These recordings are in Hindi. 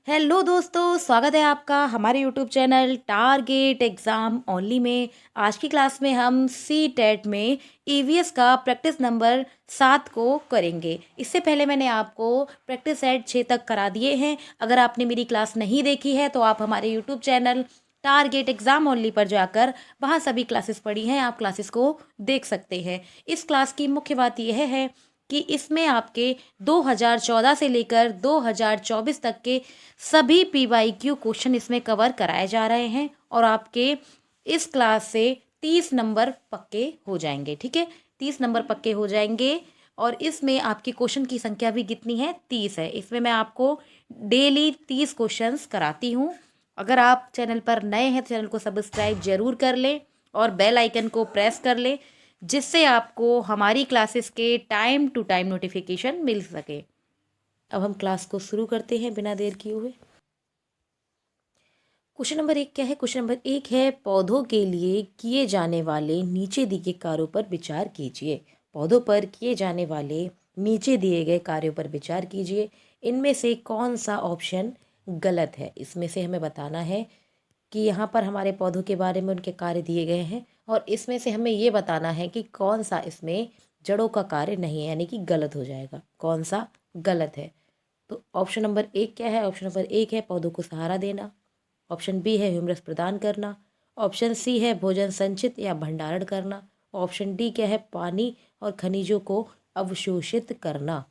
हेलो दोस्तों, स्वागत है आपका हमारे YouTube channel target exam only में। आज की क्लास में हम सी टेट में ईवीएस का प्रैक्टिस नंबर 7 को करेंगे। इससे पहले मैंने आपको प्रैक्टिस सेट 6 तक करा दिए हैं। अगर आपने मेरी क्लास नहीं देखी है तो आप हमारे YouTube channel target exam only पर जाकर वहाँ सभी क्लासेस पढ़ी हैं, आप क्लासेस को देख सकते हैं। इस क्लास की मुख्य बात यह है कि इसमें आपके 2014 से लेकर 2024 तक के सभी पीवाईक्यू क्वेश्चन इसमें कवर कराए जा रहे हैं और आपके इस क्लास से 30 नंबर पक्के हो जाएंगे। ठीक है, 30 नंबर पक्के हो जाएंगे और इसमें आपकी क्वेश्चन की संख्या भी कितनी है? 30 है। इसमें मैं आपको डेली 30 क्वेश्चंस कराती हूँ। अगर आप चैनल पर नए हैं तो चैनल को सब्सक्राइब जरूर कर लें और बेल आइकन को प्रेस कर लें, जिससे आपको हमारी क्लासेस के टाइम टू टाइम नोटिफिकेशन मिल सके। अब हम क्लास को शुरू करते हैं बिना देर किए हुए। क्वेश्चन नंबर 1 क्या है? क्वेश्चन नंबर 1 है, पौधों के लिए किए जाने वाले नीचे दिए गए कार्यों पर विचार कीजिए। पौधों पर किए जाने वाले नीचे दिए गए कार्यों पर विचार कीजिए। इनमें से कौन सा ऑप्शन गलत है? इसमें से हमें बताना है कि यहाँ पर हमारे पौधों के बारे में उनके कार्य दिए गए हैं और इसमें से हमें ये बताना है कि कौन सा इसमें जड़ों का कार्य नहीं है, यानी कि गलत हो जाएगा। कौन सा गलत है? तो ऑप्शन नंबर 1 क्या है? ऑप्शन नंबर 1 है पौधों को सहारा देना। ऑप्शन बी है ह्यूमरस प्रदान करना। ऑप्शन सी है भोजन संचित या भंडारण करना। ऑप्शन डी क्या है? पानी और खनिजों को अवशोषित करना।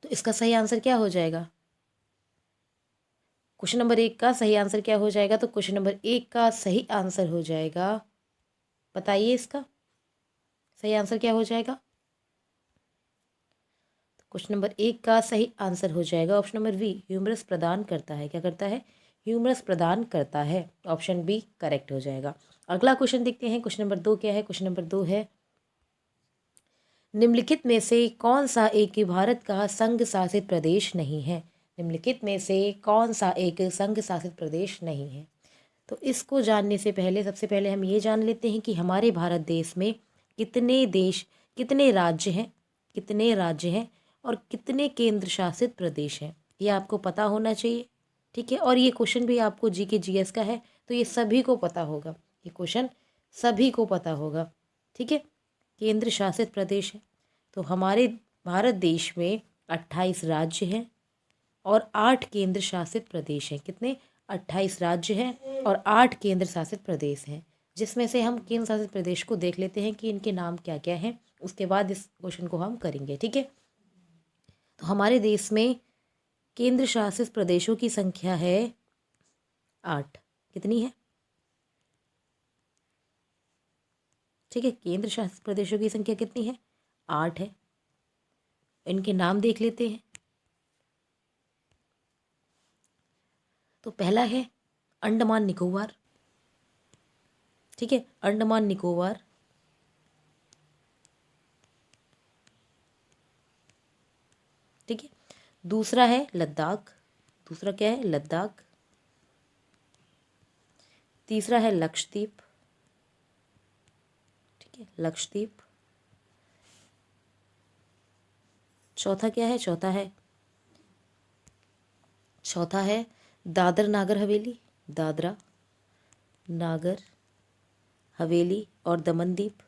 तो इसका सही आंसर क्या हो जाएगा? क्वेश्चन नंबर 1 का सही आंसर क्या हो जाएगा? तो क्वेश्चन नंबर 1 का सही आंसर हो जाएगा, बताइए इसका सही आंसर क्या हो जाएगा? तो क्वेश्चन नंबर 1 का सही आंसर हो जाएगा ऑप्शन नंबर बी, ह्यूमरस प्रदान करता है। क्या करता है? ह्यूमरस प्रदान करता है। ऑप्शन बी करेक्ट हो जाएगा। अगला क्वेश्चन देखते हैं। क्वेश्चन नंबर 2 क्या है? क्वेश्चन नंबर 2 है, निम्नलिखित में से कौन सा एक भारत का संघ शासित प्रदेश नहीं है? निम्नलिखित में से कौन सा एक संघ शासित प्रदेश नहीं है? तो इसको जानने से पहले सबसे पहले हम ये जान लेते हैं कि हमारे भारत देश में कितने राज्य हैं, कितने राज्य हैं और कितने केंद्र शासित प्रदेश हैं, ये आपको पता होना चाहिए। ठीक है, और ये क्वेश्चन भी आपको जी के जीएस का है, तो ये सभी को पता होगा, ये क्वेश्चन सभी को पता होगा। ठीक है, केंद्र शासित प्रदेश है तो हमारे भारत देश में 28 राज्य हैं और 8 केंद्र शासित प्रदेश हैं। कितने? 28 राज्य हैं और 8 केंद्र शासित प्रदेश हैं, जिसमें से हम केंद्र शासित प्रदेश को देख लेते हैं कि इनके नाम क्या क्या हैं, उसके बाद इस क्वेश्चन को हम करेंगे। ठीक है, तो हमारे देश में केंद्र शासित प्रदेशों की संख्या है 8। कितनी है? ठीक है, केंद्र शासित प्रदेशों की संख्या कितनी है? 8 है। इनके नाम देख लेते हैं। तो पहला है अंडमान निकोबार। ठीक है, अंडमान निकोबार। ठीक है, दूसरा है लद्दाख। दूसरा क्या है? लद्दाख। तीसरा है लक्षद्वीप। ठीक है, लक्षद्वीप। चौथा क्या है? चौथा है दादर नागर हवेली। दादरा नागर हवेली और दमन दीप,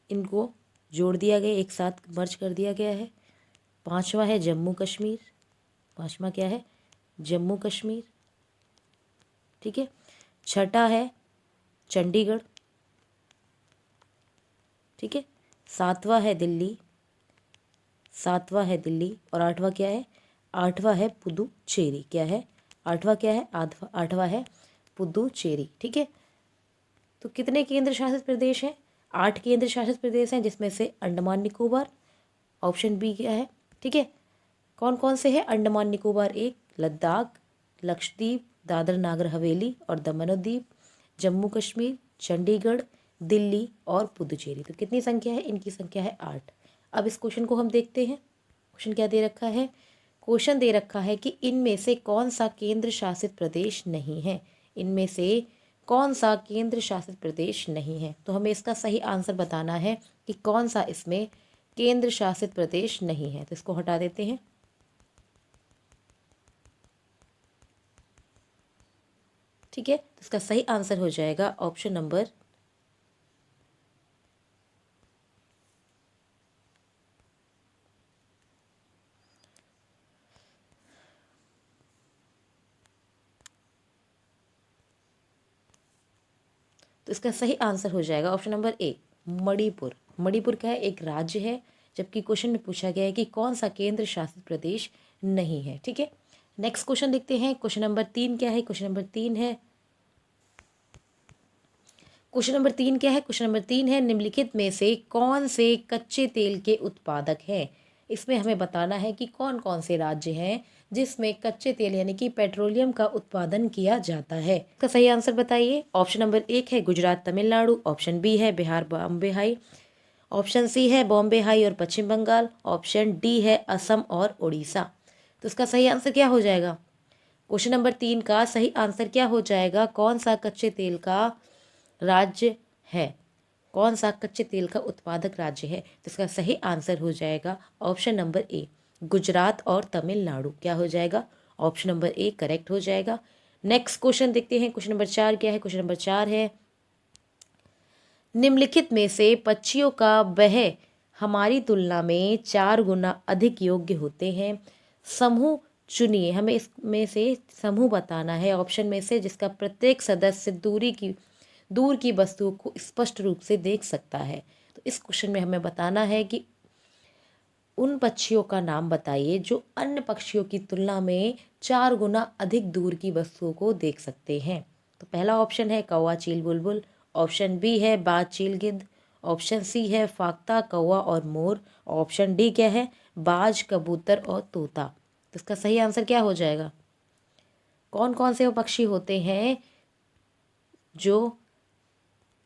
इनको जोड़ दिया गया, एक साथ मर्ज कर दिया गया है। पांचवा है जम्मू कश्मीर। पांचवा क्या है? जम्मू कश्मीर। ठीक है, छठा है चंडीगढ़। ठीक है, सातवां है दिल्ली। सातवां है दिल्ली और आठवां क्या है? आठवां है पुदुचेरी। क्या है? आठवां क्या है? आठवां है पुदुचेरी। ठीक है, तो कितने केंद्र शासित प्रदेश हैं? 8 केंद्र शासित प्रदेश हैं, जिसमें से अंडमान निकोबार, ऑप्शन बी क्या है? ठीक है, कौन कौन से हैं? अंडमान निकोबार 1, लद्दाख, लक्षद्वीप, दादर नागर हवेली और दमन और दीव, जम्मू कश्मीर, चंडीगढ़, दिल्ली और पुदुचेरी। तो कितनी संख्या है? इनकी संख्या है 8। अब इस क्वेश्चन को हम देखते हैं। क्वेश्चन क्या दे रखा है? क्वेश्चन दे रखा है कि इनमें से कौन सा केंद्र शासित प्रदेश नहीं है। इनमें से कौन सा केंद्र शासित प्रदेश नहीं है? तो हमें इसका सही आंसर बताना है कि कौन सा इसमें केंद्र शासित प्रदेश नहीं है। तो इसको हटा देते हैं। ठीक है, तो इसका सही आंसर हो जाएगा ऑप्शन नंबर तो इसका सही आंसर हो जाएगा ऑप्शन नंबर ए, मणिपुर। मणिपुर क्या है, एक राज्य है, जबकि क्वेश्चन में पूछा गया है कि कौन सा केंद्र शासित प्रदेश नहीं है। ठीक है, नेक्स्ट क्वेश्चन देखते हैं। क्वेश्चन नंबर 3 क्या है? क्वेश्चन नंबर 3 है, क्वेश्चन नंबर तीन है, निम्नलिखित में से कौन से कच्चे तेल के उत्पादक हैं? इसमें हमें बताना है कि कौन कौन से राज्य हैं जिसमें कच्चे तेल यानी कि पेट्रोलियम का उत्पादन किया जाता है। इसका सही आंसर बताइए। ऑप्शन नंबर 1 है गुजरात तमिलनाडु, ऑप्शन बी है Bihar Bombay High, option C है बॉम्बे हाई और पश्चिम बंगाल, ऑप्शन डी है असम और उड़ीसा। तो इसका सही आंसर क्या हो जाएगा? क्वेश्चन नंबर 3 का सही आंसर क्या हो जाएगा? कौन सा कच्चे तेल का राज्य है, कौन सा कच्चे तेल का उत्पादक राज्य है? तो इसका सही आंसर हो जाएगा ऑप्शन नंबर ए, गुजरात और तमिलनाडु। क्या हो जाएगा? ऑप्शन नंबर ए करेक्ट हो जाएगा। नेक्स्ट क्वेश्चन देखते हैं। क्वेश्चन नंबर 4 क्या है? क्वेश्चन नंबर 4 है, निम्नलिखित में से पक्षियों का वह हमारी तुलना में 4 गुना अधिक योग्य होते हैं। समूह चुनिए, हमें इसमें से समूह बताना है ऑप्शन में से जिसका प्रत्येक सदस्य दूर की वस्तुओं को स्पष्ट रूप से देख सकता है। तो इस क्वेश्चन में हमें बताना है कि उन पक्षियों का नाम बताइए जो अन्य पक्षियों की तुलना में 4 गुना अधिक दूर की वस्तुओं को देख सकते हैं। तो पहला ऑप्शन है कौवा चील बुलबुल, ऑप्शन बी है बाज चील गिद्ध, ऑप्शन सी है फाख्ता कौवा और मोर, ऑप्शन डी क्या है? बाज कबूतर और तोता। तो इसका सही आंसर क्या हो जाएगा? कौन कौन से वो पक्षी होते हैं जो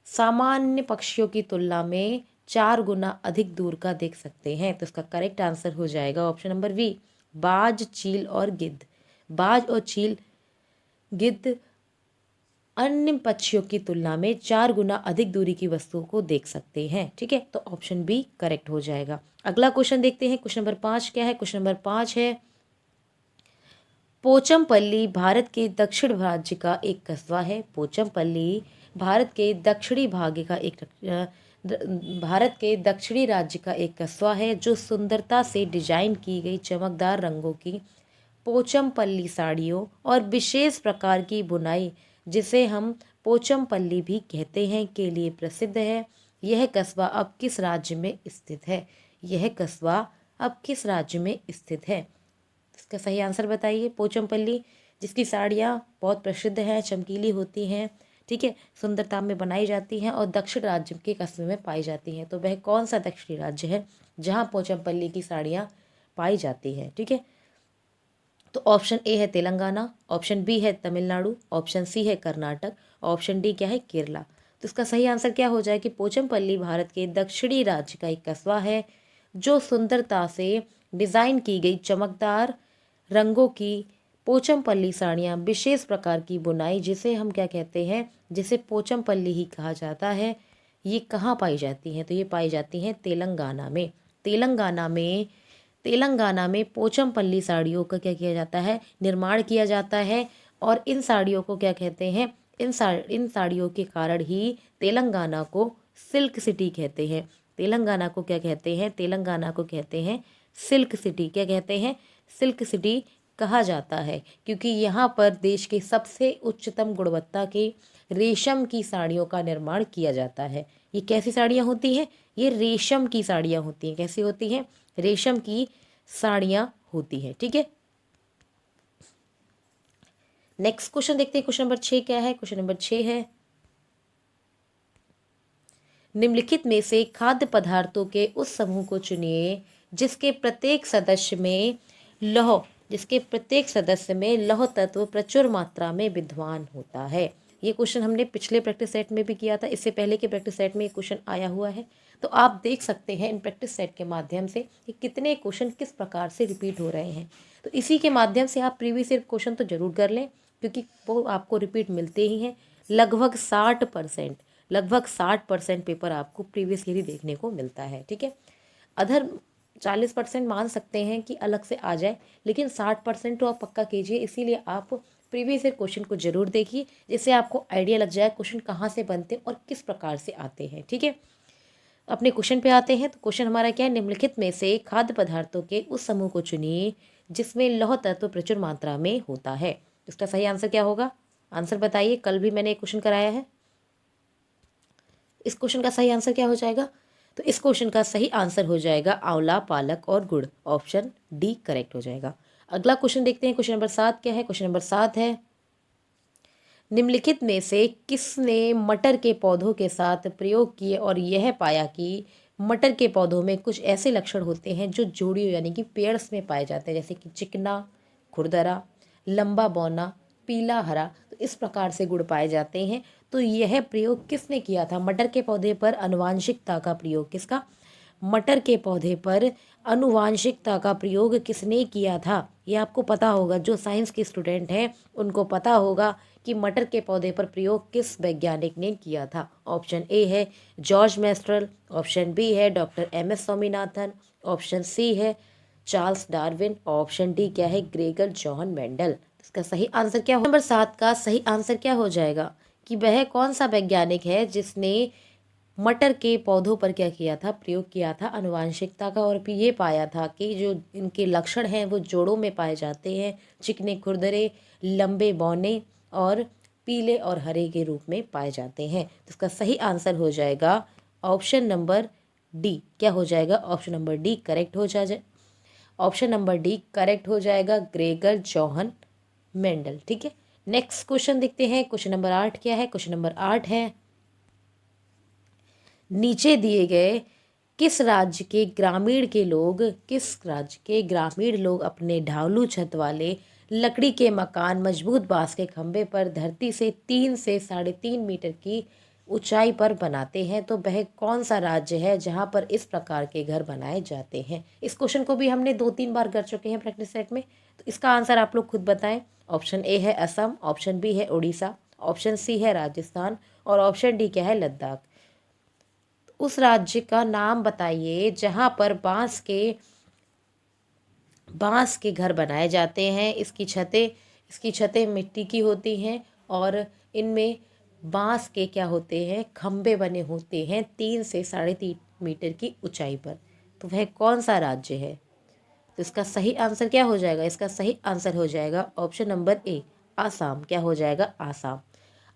सामान्य पक्षियों की तुलना में 4 गुना अधिक दूर का देख सकते हैं? तो इसका करेक्ट आंसर हो जाएगा ऑप्शन नंबर बी, बाज चील और गिद्ध। बाज और चील गिद्ध अन्य पक्षियों की तुलना में 4 गुना अधिक दूरी की वस्तुओं को देख सकते हैं। ठीक है, तो ऑप्शन बी करेक्ट हो जाएगा। अगला क्वेश्चन देखते हैं। क्वेश्चन नंबर 5 क्या है? क्वेश्चन नंबर 5 है, पोचमपल्ली भारत के दक्षिण राज्य का एक कस्बा है। पोचमपल्ली भारत के दक्षिणी भाग का एक भारत के दक्षिणी राज्य का एक कस्बा है जो सुंदरता से डिजाइन की गई चमकदार रंगों की पोचमपल्ली साड़ियों और विशेष प्रकार की बुनाई, जिसे हम पोचमपल्ली भी कहते हैं, के लिए प्रसिद्ध है। यह कस्बा अब किस राज्य में स्थित है? यह कस्बा अब किस राज्य में स्थित है? इसका सही आंसर बताइए। पोचमपल्ली जिसकी साड़ियाँ बहुत प्रसिद्ध हैं, चमकीली होती हैं, ठीक है, सुंदरता में बनाई जाती हैं और दक्षिण राज्य के कस्बे में पाई जाती हैं। तो वह कौन सा दक्षिणी राज्य है जहाँ पोचमपल्ली की साड़ियाँ पाई जाती हैं? ठीक है, तो ऑप्शन ए है तेलंगाना, ऑप्शन बी है तमिलनाडु, ऑप्शन सी है कर्नाटक, ऑप्शन डी क्या है? केरला। तो इसका सही आंसर क्या हो जाए कि पोचमपल्ली भारत के दक्षिणी राज्य का एक कस्बा है जो सुंदरता से डिज़ाइन की गई चमकदार रंगों की पोचमपल्ली साड़ियाँ, विशेष प्रकार की बुनाई, जिसे हम क्या कहते हैं? जिसे पोचमपल्ली ही कहा जाता है, ये कहाँ पाई जाती हैं? तो ये पाई जाती हैं तेलंगाना में। तेलंगाना में पोचमपल्ली साड़ियों का क्या किया जाता है? निर्माण किया जाता है। और इन साड़ियों को क्या कहते हैं? इन साड़ियों के कारण ही तेलंगाना को सिल्क सिटी कहते हैं। तेलंगाना को क्या कहते हैं? तेलंगाना को कहते हैं सिल्क सिटी। क्या कहते हैं? सिल्क सिटी कहा जाता है, क्योंकि यहाँ पर देश के सबसे उच्चतम गुणवत्ता के रेशम की साड़ियों का निर्माण किया जाता है। ये कैसी साड़ियाँ होती हैं? ये रेशम की साड़ियाँ होती हैं। कैसी होती हैं? रेशम की साड़ियाँ होती हैं। ठीक है, नेक्स्ट क्वेश्चन देखते हैं। क्वेश्चन नंबर 6 क्या है? क्वेश्चन नंबर 6 है, निम्नलिखित में से खाद्य पदार्थों के उस समूह को चुनिए जिसके प्रत्येक सदस्य में लौह तत्व प्रचुर मात्रा में विद्यमान होता है। ये क्वेश्चन हमने पिछले प्रैक्टिस सेट में भी किया था, इससे पहले के प्रैक्टिस सेट में ये क्वेश्चन आया हुआ है। तो आप देख सकते हैं इन प्रैक्टिस सेट के माध्यम से कि कितने क्वेश्चन किस प्रकार से रिपीट हो रहे हैं। तो इसी के माध्यम से आप प्रीवियस ईयर क्वेश्चन तो जरूर कर लें, क्योंकि वो आपको रिपीट मिलते ही हैं। लगभग 60% पेपर आपको प्रीवियस ईयर ही देखने को मिलता है। ठीक है, अदर 40% मान सकते हैं कि अलग से आ जाए, लेकिन 60% तो आप पक्का कीजिए। इसीलिए आप प्रीवियस ईयर क्वेश्चन को जरूर देखिए, जिससे आपको आइडिया लग जाए क्वेश्चन कहाँ से बनते हैं और किस प्रकार से आते हैं। ठीक है, अपने क्वेश्चन पे आते हैं। तो क्वेश्चन हमारा क्या है, निम्नलिखित में से खाद्य पदार्थों के उस समूह को चुनिए जिसमें लौह तत्व प्रचुर मात्रा में होता है। इसका सही आंसर क्या होगा, आंसर बताइए। कल भी मैंने एक क्वेश्चन कराया है, इस क्वेश्चन का सही आंसर क्या हो जाएगा। तो इस क्वेश्चन का सही आंसर हो जाएगा आंवला, पालक और गुड़। ऑप्शन डी करेक्ट हो जाएगा। अगला क्वेश्चन देखते हैं। क्वेश्चन नंबर 7 क्या है। क्वेश्चन नंबर 7 है, निम्नलिखित में से किसने मटर के पौधों के साथ प्रयोग किए और यह पाया कि मटर के पौधों में कुछ ऐसे लक्षण होते हैं जो जोड़ियों यानी कि पेयर्स में पाए जाते हैं, जैसे कि चिकना, खुरदरा, लंबा बौना, पीला हरा। तो इस प्रकार से गुण पाए जाते हैं। तो यह प्रयोग किसने किया था मटर के पौधे पर, आनुवांशिकता का प्रयोग किसका, मटर के पौधे पर आनुवांशिकता का प्रयोग किसने किया था। ये आपको पता होगा, जो साइंस के स्टूडेंट हैं उनको पता होगा कि मटर के पौधे पर प्रयोग किस वैज्ञानिक ने किया था। ऑप्शन ए है जॉर्ज मेस्ट्रल, ऑप्शन बी है doctor M S Swaminathan, option C है चार्ल्स डार्विन, ऑप्शन डी क्या है ग्रेगर जॉन मेंडल। इसका सही आंसर क्या हो, नंबर 7 का सही आंसर क्या हो जाएगा कि वह कौन सा वैज्ञानिक है जिसने मटर के पौधों पर क्या किया था, प्रयोग किया था आनुवांशिकता का, और फिर ये पाया था कि जो इनके लक्षण हैं वो जोड़ों में पाए जाते हैं, चिकने खुरदरे, लंबे बौने और पीले और हरे के रूप में पाए जाते हैं। तो इसका सही आंसर हो जाएगा ऑप्शन नंबर डी। क्या हो जाएगा, ऑप्शन नंबर डी करेक्ट हो जाए, ऑप्शन नंबर डी करेक्ट हो जाएगा, ग्रेगर जॉहन मेंडल। ठीक है, नेक्स्ट क्वेश्चन देखते हैं। क्वेश्चन नंबर 8 क्या है। क्वेश्चन नंबर 8 है, नीचे दिए गए किस राज्य के ग्रामीण के लोग, किस राज्य के ग्रामीण लोग अपने ढालू छत वाले लकड़ी के मकान, मजबूत बांस के खंभे पर धरती से 3 से 3.5 मीटर की ऊंचाई पर बनाते हैं। तो वह कौन सा राज्य है जहां पर इस प्रकार के घर बनाए जाते हैं। इस क्वेश्चन को भी हमने 2-3 बार कर चुके हैं प्रैक्टिस सेट में। तो इसका आंसर आप लोग खुद बताएं। ऑप्शन ए है असम, ऑप्शन बी है उड़ीसा, ऑप्शन सी है राजस्थान और ऑप्शन डी क्या है लद्दाख। उस राज्य का नाम बताइए जहां पर बांस के घर बनाए जाते हैं। इसकी छतें मिट्टी की होती हैं और इनमें बांस के क्या होते हैं, खंबे बने होते हैं 3 से 3.5 मीटर की ऊंचाई पर। तो वह कौन सा राज्य है। तो इसका सही आंसर क्या हो जाएगा, इसका सही आंसर हो जाएगा ऑप्शन नंबर ए आसाम। क्या हो जाएगा, आसाम।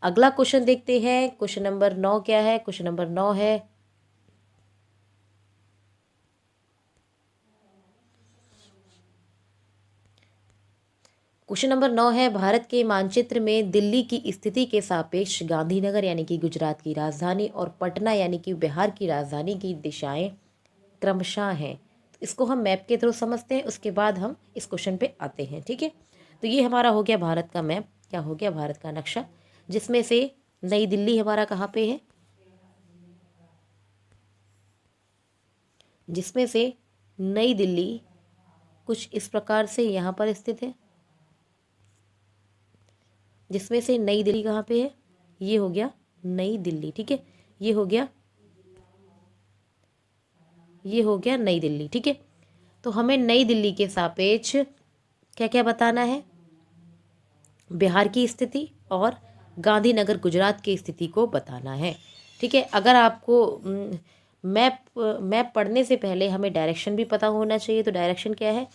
अगला क्वेश्चन देखते हैं। क्वेश्चन नंबर 9 क्या है। क्वेश्चन नंबर 9 है, क्वेश्चन नंबर 9 है, भारत के मानचित्र में दिल्ली की स्थिति के सापेक्ष गांधीनगर यानी कि गुजरात की राजधानी और पटना यानी कि बिहार की राजधानी की दिशाएं क्रमशः हैं। तो इसको हम मैप के थ्रू समझते हैं, उसके बाद हम इस क्वेश्चन पे आते हैं। ठीक है, तो ये हमारा हो गया भारत का मैप, क्या हो गया भारत का नक्शा, जिसमें से नई दिल्ली हमारा कहाँ पे है, जिसमें से नई दिल्ली कुछ इस प्रकार से यहाँ पर स्थित है, जिसमें से नई दिल्ली कहाँ पे है, ये हो गया नई दिल्ली। ठीक है, ये हो गया नई दिल्ली। ठीक है, तो हमें नई दिल्ली के सापेक्ष क्या क्या बताना है, बिहार की स्थिति और गांधीनगर गुजरात की स्थिति को बताना है। ठीक है, अगर आपको मैप पढ़ने से पहले हमें डायरेक्शन भी पता होना चाहिए। तो डायरेक्शन क्या है,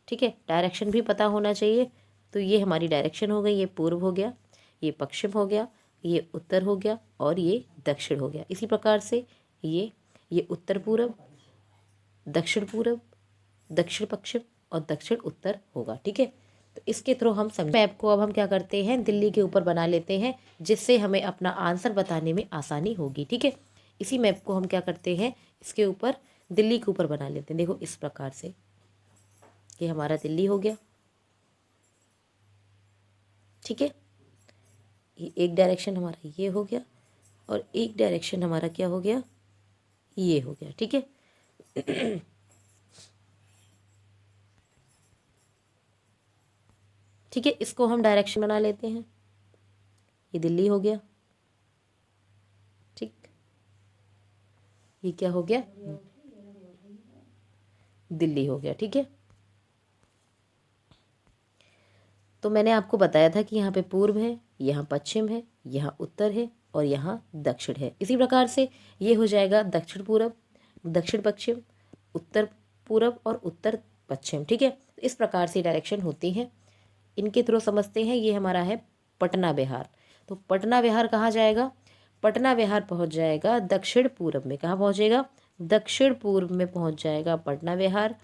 ठीक है, डायरेक्शन भी पता होना चाहिए। तो ये हमारी डायरेक्शन हो गई, ये पूर्व हो गया, ये पश्चिम हो गया, ये उत्तर हो गया और ये दक्षिण हो गया। इसी प्रकार से ये उत्तर पूर्व, दक्षिण पूर्व, दक्षिण पश्चिम और दक्षिण उत्तर होगा। ठीक है, तो इसके थ्रू हम समझ मैप को अब हम क्या करते हैं, दिल्ली के ऊपर बना लेते हैं, जिससे हमें अपना आंसर बताने में आसानी होगी। ठीक है, इसी मैप को हम क्या करते हैं, इसके ऊपर दिल्ली के ऊपर बना लेते हैं। देखो इस प्रकार से ये हमारा दिल्ली हो गया। ठीक है, ये एक डायरेक्शन हमारा ये हो गया और एक डायरेक्शन हमारा क्या हो गया, ये हो गया। ठीक है, ठीक है, इसको हम डायरेक्शन बना लेते हैं, ये दिल्ली हो गया। ठीक, ये क्या हो गया, दिल्ली हो गया। ठीक है, तो मैंने आपको बताया था कि यहाँ पे पूर्व है, यहाँ पश्चिम है, यहाँ उत्तर है और यहाँ दक्षिण है। इसी प्रकार से ये हो जाएगा दक्षिण पूर्व, दक्षिण पश्चिम, उत्तर पूर्व और उत्तर पश्चिम। ठीक है, तो इस प्रकार से डायरेक्शन होती है, इनके थ्रू समझते हैं। ये हमारा है पटना बिहार। तो पटना बिहार कहाँ जाएगा? पटना बिहार पहुँच जाएगा दक्षिण पूर्व में। कहाँ पहुँचेगा? दक्षिण पूर्व में पहुँच जाएगा पटना बिहार।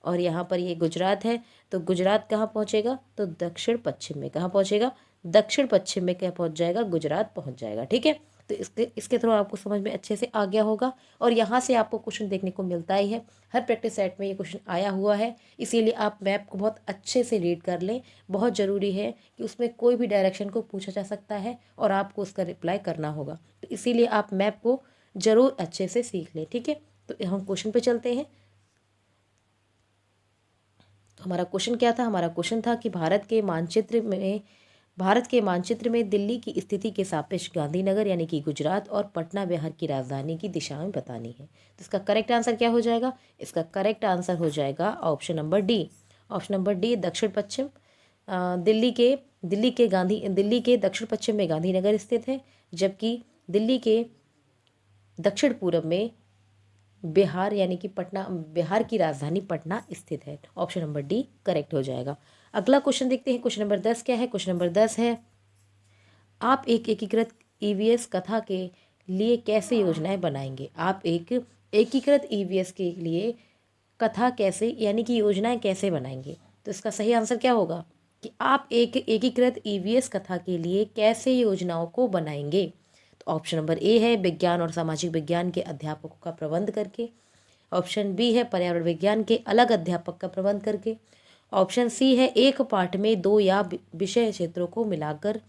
और यहाँ पर ये गुजरात है, तो गुजरात कहाँ पहुँचेगा? तो दक्षिण पश्चिम में। कहाँ पहुँचेगा? दक्षिण पश्चिम में क्या पहुँच जाएगा? गुजरात पहुँच जाएगा। ठीक है, तो इसके थ्रू आपको समझ में अच्छे से आ गया होगा। और यहाँ से आपको क्वेश्चन देखने को मिलता ही है, हर प्रैक्टिस सेट में ये क्वेश्चन आया हुआ है, इसीलिए आप मैप को बहुत अच्छे से रीड कर लें। बहुत ज़रूरी है कि उसमें कोई भी डायरेक्शन को पूछा जा सकता है और आपको उसका रिप्लाई करना होगा, तो इसीलिए आप मैप को ज़रूर अच्छे से सीख लें। ठीक है, तो हम क्वेश्चन पे चलते हैं। तो हमारा क्वेश्चन क्या था? हमारा क्वेश्चन था कि भारत के मानचित्र में दिल्ली की स्थिति के सापेक्ष गांधीनगर यानी कि गुजरात और पटना बिहार की राजधानी की दिशा में बतानी है। तो इसका करेक्ट आंसर क्या हो जाएगा? इसका करेक्ट आंसर हो जाएगा option number D. Option number D, दक्षिण पश्चिम। दिल्ली के दक्षिण पश्चिम में गांधीनगर स्थित है, जबकि दिल्ली के दक्षिण पूर्व में बिहार यानी कि पटना, बिहार की राजधानी पटना स्थित है। ऑप्शन नंबर डी करेक्ट हो जाएगा। अगला क्वेश्चन देखते हैं। क्वेश्चन नंबर 10 क्या है? क्वेश्चन नंबर 10 है, आप एक एकीकृत ईवीएस कथा के लिए कैसे योजनाएं बनाएंगे? आप एक एकीकृत ईवीएस के लिए कथा कैसे यानी कि योजनाएं कैसे बनाएंगे? तो इसका सही आंसर क्या होगा कि आप एक एकीकृत ईवीएस कथा के लिए कैसे योजनाओं को बनाएंगे? तो ऑप्शन नंबर ए है विज्ञान और सामाजिक विज्ञान के अध्यापकों का प्रबंध करके। ऑप्शन बी है पर्यावरण विज्ञान के अलग अध्यापक का प्रबंध करके। ऑप्शन सी है एक पाठ में 2 या विषय क्षेत्रों को मिलाकर।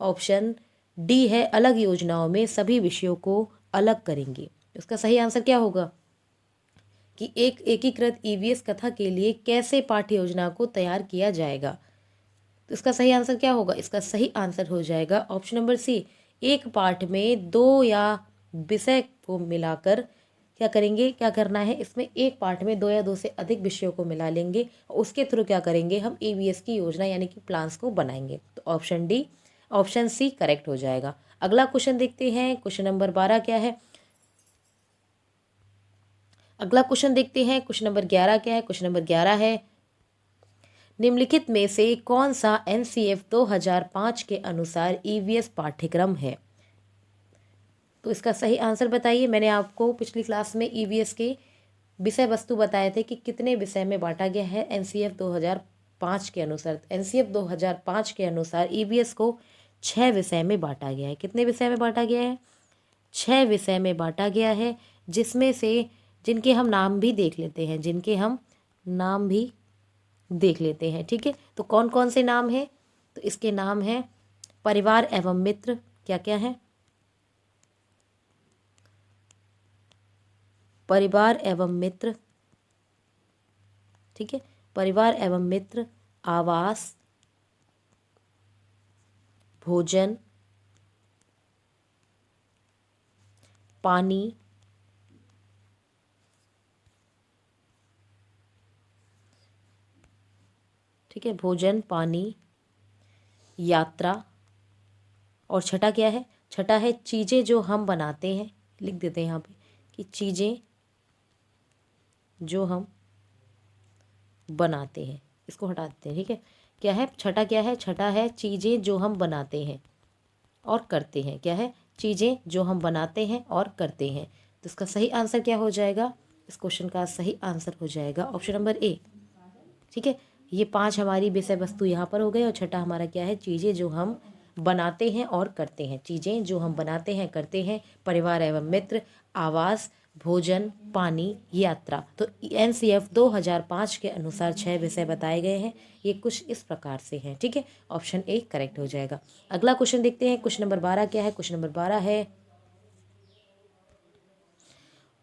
ऑप्शन डी है अलग योजनाओं में सभी विषयों को अलग करेंगे। इसका सही आंसर क्या होगा कि एक एकीकृत ईवीएस कथा के लिए कैसे पाठ्य योजना को तैयार किया जाएगा? तो इसका सही आंसर क्या होगा? इसका सही आंसर हो जाएगा ऑप्शन नंबर सी, एक पाठ में 2 या विषय को मिलाकर क्या करेंगे, क्या करना है इसमें, एक पाठ में 2 या 2 से अधिक विषयों को मिला लेंगे और उसके थ्रू क्या करेंगे, हम ईवीएस की योजना यानी कि प्लान्स को बनाएंगे। तो option D, option C correct हो जाएगा। अगला क्वेश्चन देखते हैं। क्वेश्चन नंबर 12 क्या है? अगला क्वेश्चन देखते हैं। क्वेश्चन नंबर 11 क्या है? क्वेश्चन नंबर 11 है, निम्नलिखित में से कौन सा एनसीएफ 2005 के अनुसार ईवीएस पाठ्यक्रम है? तो इसका सही आंसर बताइए। मैंने आपको पिछली क्लास में ईवीएस के विषय वस्तु बताए थे कि कितने विषय में बांटा गया है एनसीएफ 2005 के अनुसार। एनसीएफ 2005 के अनुसार ईवीएस को 6 विषय में बांटा गया है। कितने विषय में बांटा गया है? 6 विषय में बांटा गया है, जिसमें से जिनके हम नाम भी देख लेते हैं, जिनके हम नाम भी देख लेते हैं। ठीक है, तो कौन कौन से नाम हैं? तो इसके नाम हैं परिवार एवं मित्र। क्या क्या है? परिवार एवं मित्र। ठीक है, परिवार एवं मित्र, आवास, भोजन, पानी, ठीक है, भोजन, पानी, यात्रा। और छठा क्या है? छठा है चीज़ें जो हम बनाते हैं। लिख देते हैं यहाँ पे कि चीज़ें जो हम बनाते हैं, इसको हटा देते हैं। ठीक है, क्या है छठा? क्या है? छठा है चीज़ें जो हम बनाते हैं और करते हैं। क्या है? चीज़ें जो हम बनाते हैं और करते हैं। तो इसका सही आंसर क्या हो जाएगा? इस क्वेश्चन का सही आंसर हो जाएगा ऑप्शन नंबर ए। ठीक है, ये 5 हमारी विषय वस्तु यहाँ पर हो गए और छठा हमारा क्या है? चीज़ें जो हम बनाते हैं और करते हैं। चीज़ें जो हम बनाते हैं, करते हैं, परिवार एवं मित्र, आवास, भोजन, पानी, यात्रा। तो एनसीएफ 2005 के अनुसार 6 विषय बताए गए हैं। ये कुछ इस प्रकार से हैं। ठीक है, ऑप्शन ए करेक्ट हो जाएगा। अगला क्वेश्चन देखते हैं। क्वेश्चन नंबर 12 क्या है? क्वेश्चन नंबर 12 है,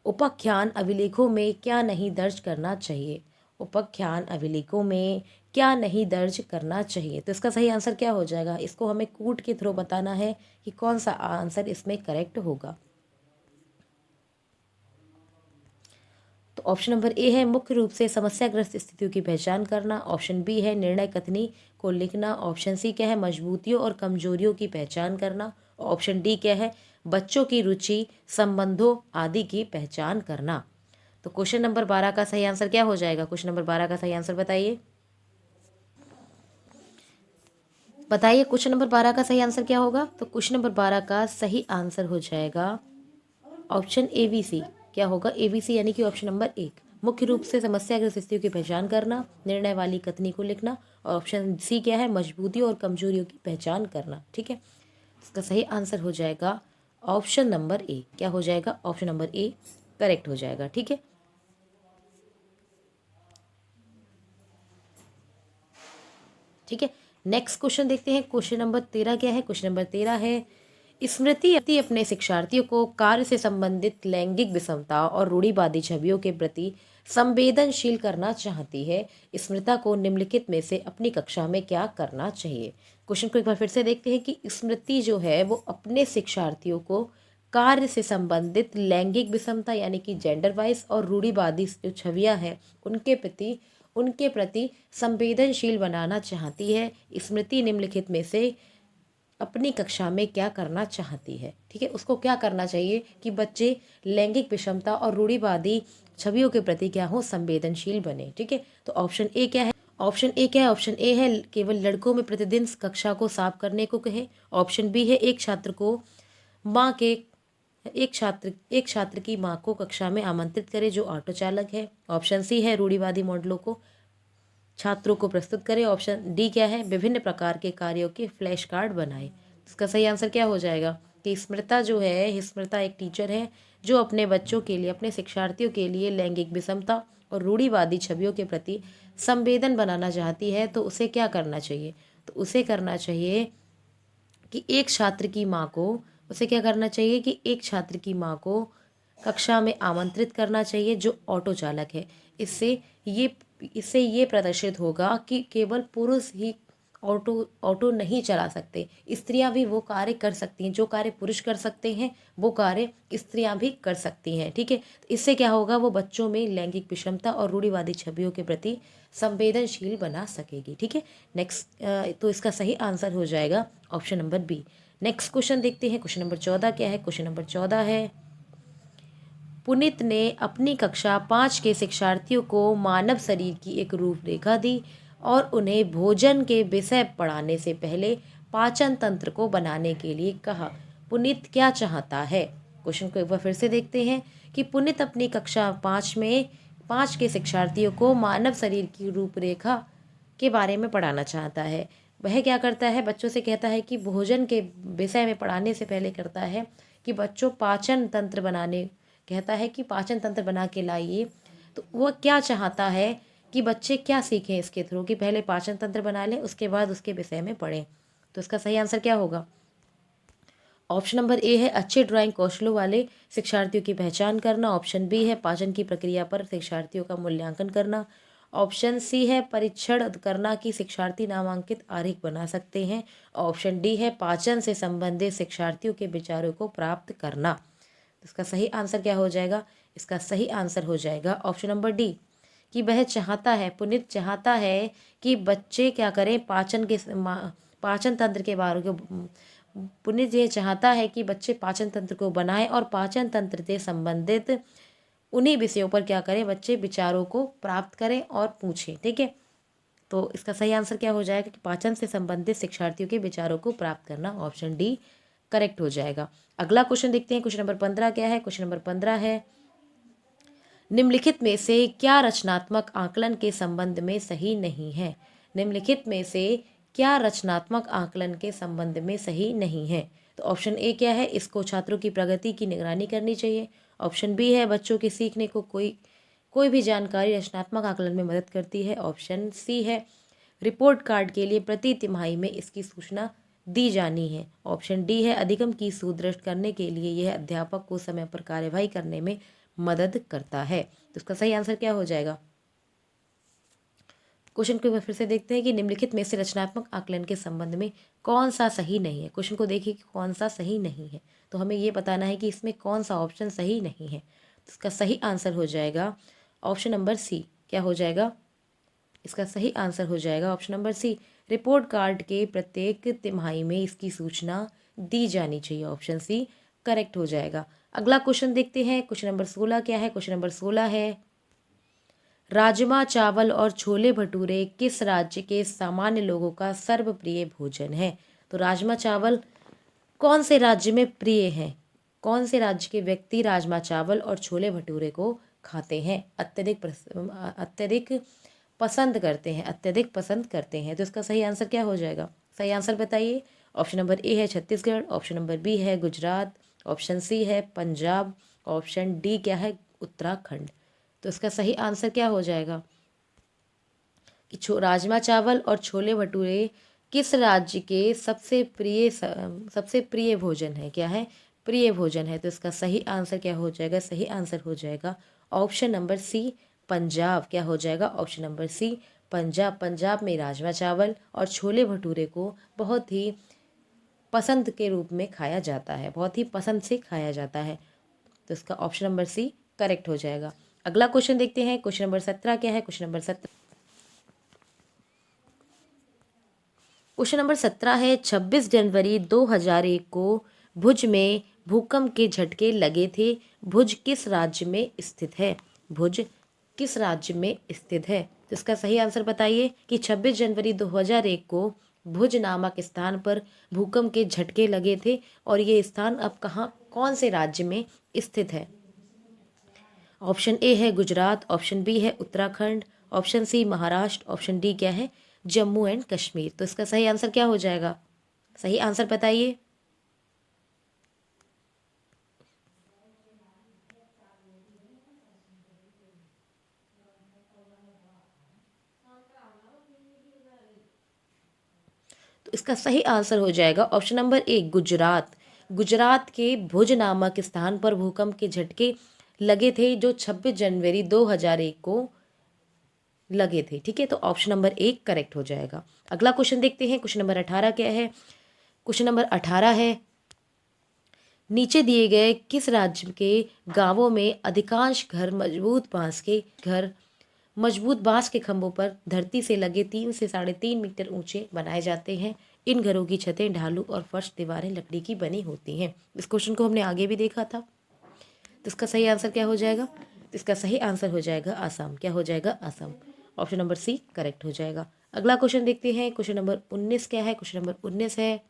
उपाख्यान अभिलेखों में क्या नहीं दर्ज करना चाहिए? उपाख्यान अभिलेखों में क्या नहीं दर्ज करना चाहिए? तो इसका सही आंसर क्या हो जाएगा? इसको हमें कूट के थ्रू बताना है कि कौन सा आंसर इसमें करेक्ट होगा। तो ऑप्शन नंबर ए है मुख्य रूप से समस्याग्रस्त स्थितियों की पहचान करना। ऑप्शन बी है निर्णय कथनी को लिखना। ऑप्शन सी क्या है मजबूतियों और कमजोरियों की पहचान करना। ऑप्शन डी क्या है बच्चों की रुचि, संबंधों आदि की पहचान करना। तो क्वेश्चन नंबर 12 का सही आंसर क्या हो जाएगा? क्वेश्चन नंबर 12 का सही आंसर बताइए। बताइए क्वेश्चन नंबर 12 का सही आंसर क्या होगा? तो क्वेश्चन नंबर 12 का सही आंसर हो जाएगा ऑप्शन ए बी सी। क्या होगा? ए बी सी यानी कि ऑप्शन नंबर 1 मुख्य रूप से समस्याग्रस्त स्थितियों की पहचान करना, निर्णय वाली कथनी को लिखना। और ऑप्शन सी क्या है मजबूतियों और कमजोरियों की पहचान करना। ठीक है, इसका सही आंसर हो जाएगा ऑप्शन नंबर ए। क्या हो जाएगा? ऑप्शन नंबर ए करेक्ट हो जाएगा। ठीक है, ठीक है, नेक्स्ट क्वेश्चन देखते हैं। क्वेश्चन नंबर 13 क्या है? क्वेश्चन नंबर 13 है स्मृति अपने शिक्षार्थियों को कार्य से संबंधित लैंगिक विषमता और रूढ़िवादी छवियों के प्रति संवेदनशील करना चाहती है। स्मृता को निम्नलिखित में से अपनी कक्षा में क्या करना चाहिए? क्वेश्चन को एक बार फिर से देखते हैं कि स्मृति जो है वो अपने शिक्षार्थियों को कार्य से संबंधित लैंगिक विषमता यानी कि जेंडर वाइज और रूढ़िवादी जो छवियां हैं उनके प्रति संवेदनशील बनाना चाहती है। स्मृति निम्नलिखित में से अपनी कक्षा में क्या करना चाहती है? ठीक है, उसको क्या करना चाहिए कि बच्चे लैंगिक विषमता और रूढ़िवादी छवियों के प्रति क्या हो संवेदनशील बने। ठीक है, तो ऑप्शन ए क्या है? ऑप्शन ए क्या है? ऑप्शन ए है केवल लड़कों में प्रतिदिन कक्षा को साफ करने को कहे। ऑप्शन बी है एक छात्र को माँ के एक छात्र की माँ को कक्षा में आमंत्रित करे जो ऑटो चालक है। ऑप्शन सी है रूढ़िवादी मॉडलों को छात्रों को प्रस्तुत करें। ऑप्शन डी क्या है विभिन्न प्रकार के कार्यों के फ्लैश कार्ड बनाए। इसका सही आंसर क्या हो जाएगा कि स्मृता जो है स्मृता एक टीचर है जो अपने बच्चों के लिए अपने शिक्षार्थियों के लिए लैंगिक विषमता और रूढ़िवादी छवियों के प्रति संवेदन बनाना चाहती है। तो उसे क्या करना चाहिए? तो उसे करना चाहिए कि एक छात्र की माँ को उसे क्या करना चाहिए कि एक छात्र की माँ को कक्षा में आमंत्रित करना चाहिए जो ऑटो चालक है। इससे ये प्रदर्शित होगा कि केवल पुरुष ही ऑटो ऑटो नहीं चला सकते, स्त्रियां भी वो कार्य कर सकती हैं। जो कार्य पुरुष कर सकते हैं वो कार्य स्त्रियां भी कर सकती हैं। ठीक है, तो इससे क्या होगा वो बच्चों में लैंगिक विषमता और रूढ़िवादी छवियों के प्रति संवेदनशील बना सकेगी। ठीक है, नेक्स्ट तो इसका सही आंसर हो जाएगा option number B. Next question देखते हैं। क्वेश्चन नंबर 14 क्या है? क्वेश्चन नंबर 14 है पुनीत ने अपनी कक्षा 5 के शिक्षार्थियों को मानव शरीर की एक रूपरेखा दी और उन्हें भोजन के विषय पढ़ाने से पहले पाचन तंत्र को बनाने के लिए कहा। पुनीत क्या चाहता है? क्वेश्चन को एक बार फिर से देखते हैं कि पुनीत अपनी कक्षा 5 के शिक्षार्थियों को मानव शरीर की रूपरेखा के बारे में पढ़ाना चाहता है। वह क्या करता है? बच्चों से कहता है कि भोजन के विषय में पढ़ाने से पहले करता है कि बच्चों पाचन तंत्र बनाने कहता है कि पाचन तंत्र बना के लाइए। तो वो क्या चाहता है कि बच्चे क्या सीखें इसके थ्रू कि पहले पाचन तंत्र बना लें उसके बाद उसके विषय में पढ़ें। तो इसका सही आंसर क्या होगा? ऑप्शन नंबर ए है अच्छे ड्राइंग कौशलों वाले शिक्षार्थियों की पहचान करना। ऑप्शन बी है पाचन की प्रक्रिया पर शिक्षार्थियों का मूल्यांकन करना। ऑप्शन सी है परीक्षण करना कि शिक्षार्थी नामांकित आरेख बना सकते हैं। ऑप्शन डी है पाचन से संबंधित शिक्षार्थियों के विचारों को प्राप्त करना। इसका सही आंसर क्या हो जाएगा? इसका सही आंसर हो जाएगा ऑप्शन नंबर डी कि वह चाहता है पुनीत चाहता है कि बच्चे क्या करें पाचन तंत्र के बारे में पुनीत ये चाहता है कि बच्चे पाचन तंत्र को बनाएं और पाचन तंत्र से संबंधित उन्हीं विषयों पर क्या करें बच्चे विचारों को प्राप्त करें और पूछें। ठीक है, तो इसका सही आंसर क्या हो जाएगा कि पाचन से संबंधित शिक्षार्थियों के विचारों को प्राप्त करना। ऑप्शन डी करेक्ट हो जाएगा। अगला क्वेश्चन देखते हैं। क्वेश्चन नंबर 15 क्या है? क्वेश्चन नंबर 15 है निम्नलिखित में से क्या रचनात्मक आकलन के संबंध में सही नहीं है? निम्नलिखित में से क्या रचनात्मक आकलन के संबंध में सही नहीं है? तो ऑप्शन ए क्या है इसको छात्रों की प्रगति की निगरानी करनी चाहिए। ऑप्शन बी है बच्चों के सीखने को कोई भी जानकारी रचनात्मक आकलन में मदद करती है। ऑप्शन सी है रिपोर्ट कार्ड के लिए प्रति तिमाही में इसकी सूचना दी जानी है। ऑप्शन डी है अधिगम की सुदृढ़ करने के लिए यह अध्यापक को समय पर कार्यवाही करने में मदद करता है। तो इसका सही आंसर क्या हो जाएगा? क्वेश्चन को फिर से देखते हैं कि निम्नलिखित में से रचनात्मक आकलन के संबंध में कौन सा सही नहीं है। क्वेश्चन को देखिए कि कौन सा सही नहीं है, तो हमें ये बताना है कि इसमें कौन सा ऑप्शन सही नहीं है। तो इसका सही आंसर हो जाएगा ऑप्शन नंबर सी क्या हो जाएगा? इसका सही आंसर हो जाएगा option number C, report card के प्रत्येक तिमाही में इसकी सूचना दी जानी चाहिए। ऑप्शन सी करेक्ट हो जाएगा। अगला क्वेश्चन देखते हैं। क्वेश्चन नंबर 16 क्या है? क्वेश्चन नंबर 16 है, राजमा चावल और छोले भटूरे किस राज्य के सामान्य लोगों का सर्वप्रिय भोजन है? तो राजमा चावल कौन से राज्य में प्रिय हैं? कौन से राज्य के व्यक्ति राजमा चावल और छोले भटूरे को खाते हैं, अत्यधिक पसंद करते हैं, अत्यधिक पसंद करते हैं? तो इसका सही आंसर क्या हो जाएगा? सही आंसर बताइए। ऑप्शन नंबर ए है छत्तीसगढ़, ऑप्शन नंबर बी है गुजरात, ऑप्शन सी है पंजाब, ऑप्शन डी क्या है? उत्तराखंड। तो इसका सही आंसर क्या हो जाएगा कि राजमा चावल और छोले भटूरे किस राज्य के सबसे प्रिय भोजन है? क्या है? प्रिय भोजन है। तो इसका सही आंसर क्या हो जाएगा? सही आंसर हो जाएगा ऑप्शन नंबर सी पंजाब। क्या हो जाएगा? Option number C Punjab. Punjab में राजमा चावल और छोले भटूरे को बहुत ही पसंद के रूप में खाया जाता है, बहुत ही पसंद से खाया जाता है। तो इसका ऑप्शन नंबर सी करेक्ट हो जाएगा। अगला क्वेश्चन देखते हैं। क्वेश्चन नंबर 17 क्या है? क्वेश्चन नंबर 17 है, 26 जनवरी 2001 को भुज में भूकंप के झटके लगे थे। भुज किस राज्य में स्थित है? भुज किस राज्य में स्थित है? तो इसका सही आंसर बताइए कि 26 जनवरी 2001 को भुज नामक स्थान पर भूकंप के झटके लगे थे और ये स्थान अब कहाँ, कौन से राज्य में स्थित है? ऑप्शन ए है गुजरात, ऑप्शन बी है Uttarakhand, option C Maharashtra, option D क्या है? जम्मू एंड कश्मीर। तो इसका सही आंसर क्या हो जाएगा? सही आंसर बताइए। तो इसका सही आंसर हो जाएगा ऑप्शन नंबर ए गुजरात। गुजरात के भुज नामक स्थान पर भूकंप के झटके लगे थे जो 26 जनवरी 2001 को लगे थे। ठीक है, तो ऑप्शन नंबर एक करेक्ट हो जाएगा। अगला क्वेश्चन देखते हैं। क्वेश्चन नंबर 18 क्या है? क्वेश्चन नंबर 18 है, नीचे दिए गए किस राज्य के गांवों में अधिकांश घर मजबूत बांस के खंभों पर धरती से लगे 3 से 3.5 मीटर ऊंचे बनाए जाते हैं? इन घरों की छतें, ढालू और फर्श दीवारें लकड़ी की बनी होती हैं। इस क्वेश्चन को हमने आगे भी देखा था। तो इसका सही आंसर क्या हो जाएगा? तो इसका सही आंसर हो जाएगा असम। क्या हो जाएगा? Assam. Option number C correct हो जाएगा। अगला क्वेश्चन देखते हैं। क्वेश्चन नंबर 19 क्या है? क्वेश्चन नंबर 19 है,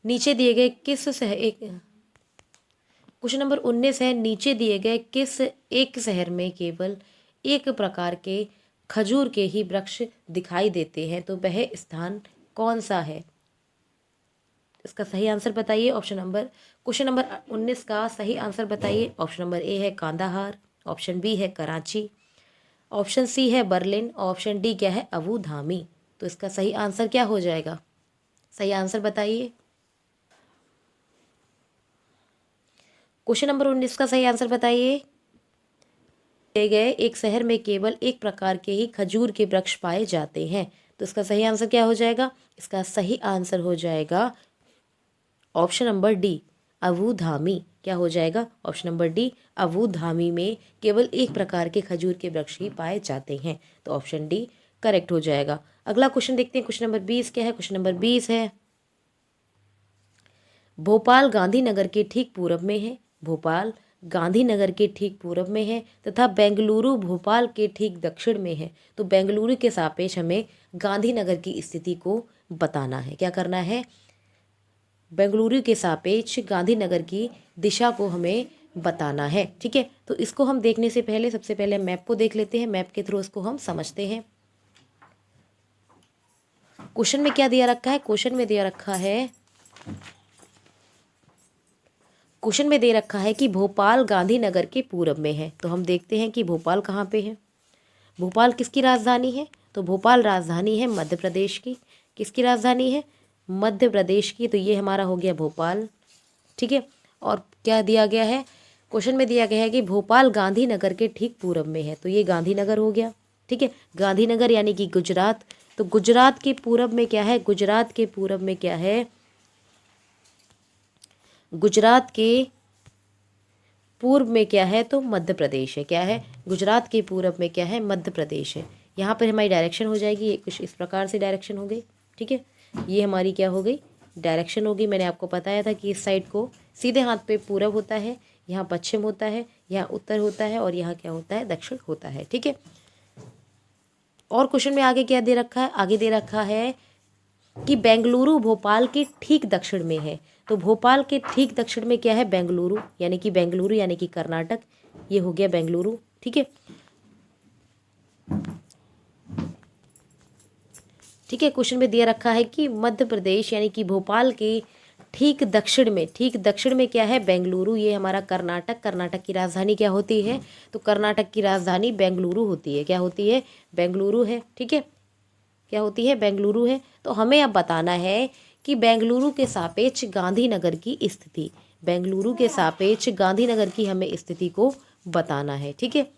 नीचे दिए गए किस शहर एक क्वेश्चन नंबर 19 है, नीचे दिए गए किस एक शहर में केवल एक प्रकार के खजूर के ही वृक्ष दिखाई देते हैं? तो वह स्थान कौन सा है? इसका सही आंसर बताइए। क्वेश्चन नंबर 19 का सही आंसर बताइए। ऑप्शन नंबर ए है कांदाहार, ऑप्शन बी है कराची, ऑप्शन सी है बर्लिन, ऑप्शन डी क्या है? Abu Dhabi. तो इसका सही आंसर क्या हो जाएगा? सही आंसर बताइए। क्वेश्चन नंबर 19 का सही आंसर बताइए। दिए गए एक शहर में केवल एक प्रकार के ही खजूर के वृक्ष पाए जाते हैं। तो इसका सही आंसर क्या हो जाएगा? इसका सही आंसर हो जाएगा option number D Abu Dhabi. क्या हो जाएगा? Option number D Abu Dhabi में केवल एक प्रकार के खजूर के वृक्ष ही पाए जाते हैं। तो ऑप्शन डी करेक्ट हो जाएगा। अगला क्वेश्चन देखते हैं। क्वेश्चन नंबर 20 क्या है? क्वेश्चन नंबर 20 है, भोपाल गांधीनगर के ठीक पूरब में है। भोपाल गांधीनगर के ठीक पूरब में है तथा बेंगलुरु भोपाल के ठीक दक्षिण में है। तो बेंगलुरु के सापेक्ष हमें गांधीनगर की स्थिति को बताना है। क्या करना है? बेंगलुरु के सापेक्ष गांधीनगर की दिशा को हमें बताना है। ठीक है, तो इसको हम देखने से पहले सबसे पहले मैप को देख लेते हैं। मैप के थ्रू इसको हम समझते हैं। क्वेश्चन में क्या दिया रखा है? क्वेश्चन में दे रखा है कि भोपाल गांधीनगर के पूरब में है। तो हम देखते हैं कि भोपाल कहाँ पे है। भोपाल किसकी राजधानी है? तो भोपाल राजधानी है मध्य प्रदेश की। किसकी राजधानी है? मध्य प्रदेश की। तो ये हमारा हो गया भोपाल। ठीक है, और क्या दिया गया है? क्वेश्चन में दिया गया है कि भोपाल गांधीनगर के ठीक पूरब में है। तो ये गांधीनगर हो गया। ठीक है, गांधीनगर यानी कि गुजरात। तो गुजरात के पूरब में क्या है? गुजरात के पूरब में क्या है? गुजरात के पूर्व में क्या है, तो मध्य प्रदेश है। क्या है, गुजरात के पूर्व में क्या है, मध्य प्रदेश है। यहाँ पर हमारी डायरेक्शन हो जाएगी, ये कुछ इस प्रकार से डायरेक्शन हो गई। ठीक है, ये हमारी क्या हो गई, डायरेक्शन होगी। मैंने आपको बताया था कि इस साइड को सीधे हाथ पे पूरब होता है, यहाँ पश्चिम होता है, यहाँ उत्तर होता है, और यहाँ क्या होता है, दक्षिण होता है। ठीक है, और क्वेश्चन में आगे क्या दे रखा है, आगे दे रखा है कि बेंगलुरु भोपाल के ठीक दक्षिण में है। तो भोपाल के ठीक दक्षिण में क्या है, बेंगलुरु, यानी कि कर्नाटक। ये हो गया बेंगलुरु। ठीक है, ठीक है, क्वेश्चन में दिया रखा है कि मध्य प्रदेश यानी कि भोपाल के ठीक दक्षिण में क्या है, बेंगलुरु। ये हमारा कर्नाटक की राजधानी क्या होती है, तो कर्नाटक की राजधानी बेंगलुरु होती है। क्या होती है, बेंगलुरु है। ठीक है, क्या होती है, बेंगलुरु है। तो हमें अब बताना है कि बेंगलुरु के सापेक्ष गांधीनगर की स्थिति, बेंगलुरु के सापेक्ष गांधीनगर की हमें स्थिति को बताना है। ठीक है,